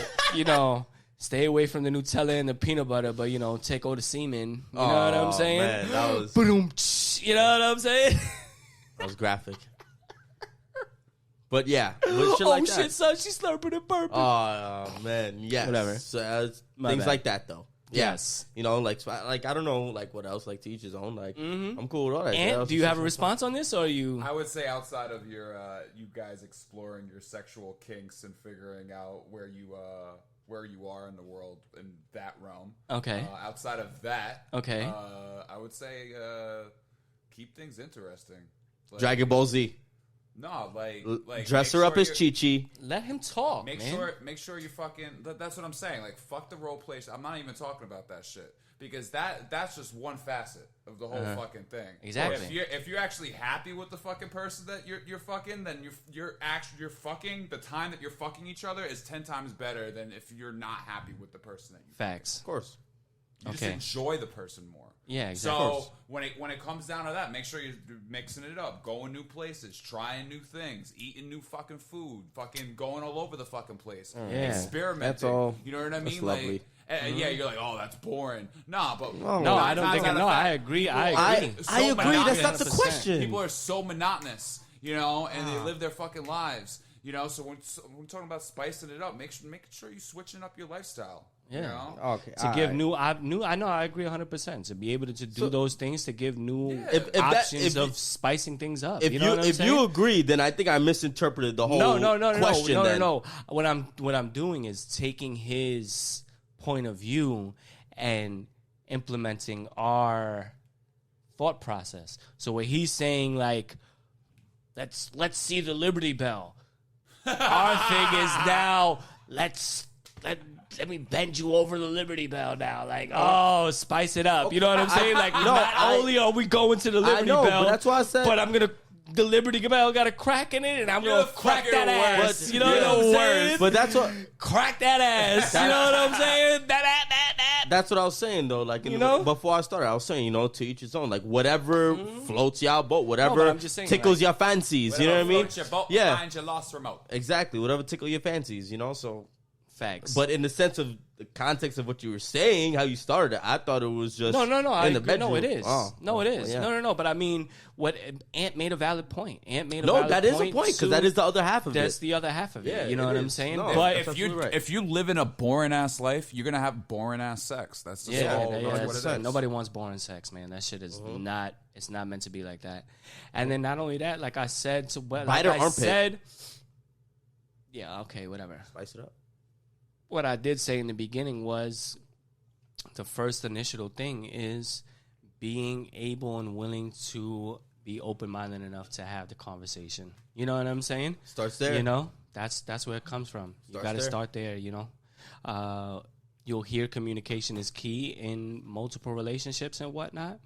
stay away from the Nutella and the peanut butter, but take all the semen. You know what I'm saying? Man, that was Boom. You know what I'm saying? graphic. But yeah, but shit like that. Shit, son, she's slurping and burping. Oh man, yes. Whatever. So, My things bad. like that though. Yeah. Yes. Like I don't know, like what else, like to each his own. Like I'm cool with all that. And do you have a response on this, or are you? I would say outside of your you guys exploring your sexual kinks and figuring out where you are in the world in that realm. Okay. Outside of that, Okay. I would say keep things interesting. Like, Dragon Ball Z? No, like Dress make her up sure as Chi Chi. Let him talk, Make man. sure you fucking. That's what I'm saying. Like fuck the role play. I'm not even talking about that shit because that's just one facet of the whole fucking thing. Exactly. If you're actually happy with the fucking person that you're fucking, then you're fucking. The time that you're fucking each other is 10 times better than if you're not happy with the person that you. Facts. Of course. You just enjoy the person more. Yeah, exactly. So when it comes down to that, make sure you're mixing it up, going new places, trying new things, eating new fucking food, fucking going all over the fucking place, experimenting. That's all. You know what I mean? That's lovely. Yeah, you're like, oh, that's boring. Nah, but No, I don't think. No, I agree. I agree. I agree. That's not the 100%. question. People are so monotonous, and they live their fucking lives. So when we're talking about spicing it up, make sure you're switching up your lifestyle. Yeah. Okay. To give I know I agree 100%. To be able to do those things, to give new options of spicing things up. If you know what I'm saying? you agree, then I think I misinterpreted the whole question. No. What I'm doing is taking his point of view and implementing our thought process. So what he's saying, like, let's see the Liberty Bell. Our thing is now let me bend you over the Liberty Bell now. Like, spice it up. You know what I'm saying? Like, only are we going to the Liberty know, Bell, but that's why I said. but the Liberty Bell got a crack in it, and I'm going to crack that ass. worst. You know what I'm saying? But that's what Crack that ass. You know what I'm saying? that's what I was saying though. Like before I started, I was saying to each his own. Like whatever floats your boat, whatever I'm just saying, tickles like, your fancies. You know what I mean? Yeah, Find your lost remote. exactly. Whatever tickle your fancies. So. Facts. But in the sense of the context of what you were saying, how you started it, I thought it was just No. I agree. No, it is. It is. Yeah. No. But I mean, what Ant made a valid point. That is a point because that is the other half of That's it. the other half of it. Yeah, You know it what I'm is. saying? No. But That's absolutely right. If you live in a boring ass life, you're gonna have boring ass sex. That's just all. That's what it is. Nobody wants boring sex, man. That shit is not. It's not meant to be like that. And then not only that, like I said, Bite her armpit. Yeah, okay, whatever. Spice it up. What I did say in the beginning was the first initial thing is being able and willing to be open-minded enough to have the conversation. You know what I'm saying? Starts there. You know, that's where it comes from. You got to there. start there, you know. You'll hear communication is key in multiple relationships and whatnot,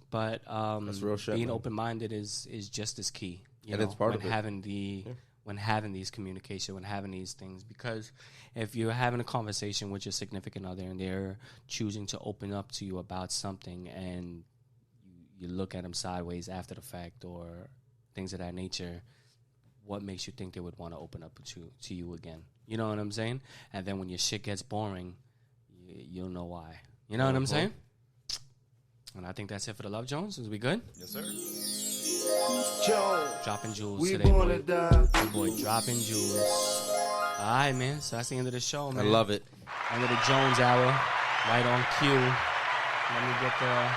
but That's real shit, being man. open-minded is just as key. You And know, it's part when of it. having when having these communication, when having these things, because if you're having a conversation with your significant other and they're choosing to open up to you about something and you look at them sideways after the fact or things of that nature, what makes you think they would want to open up to you again? You know what I'm saying? And then when your shit gets boring, you'll know why. You know what I'm saying? And I think that's it for the Love Jones. Is we good? Yes, sir. Dropping jewels We today, gonna boy. die. Good boy, dropping jewels. All right, man. So that's the end of the show, I man. love it. End of the Jones hour. Right on cue. Let me get the...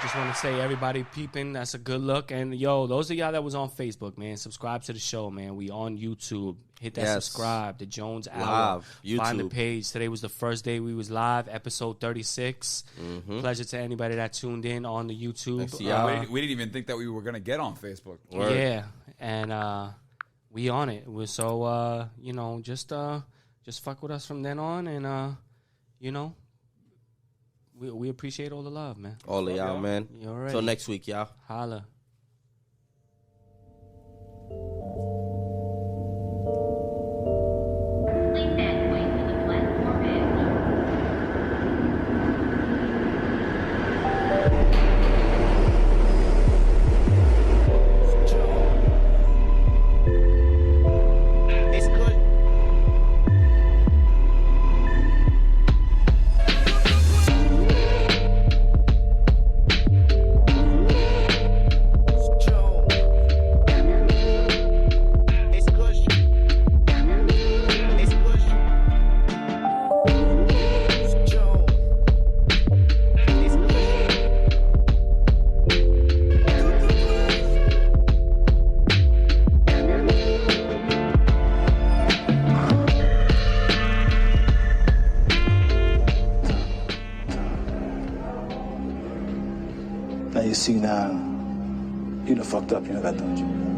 Just want to say, everybody peeping, that's a good look. And, yo, those of y'all that was on Facebook, man, subscribe to the show, man. We on YouTube. Hit that Yes. subscribe. The Jones Hour. Live. Find the YouTube. page. Today was the first day we was live, episode 36. Pleasure to anybody that tuned in on the YouTube. Thanks to y'all. We didn't even think that we were going to get on Facebook. Word. Yeah, and we on it. So, you know, just fuck with us from then on, and, you know, we appreciate all the love, man. All of y'all, man. You already. Till next week, y'all. Holla. Please stand wait for the platform edge. It's good. It's good. It's good. Joe. It's Now you see now, you done fucked up, you know that, don't you?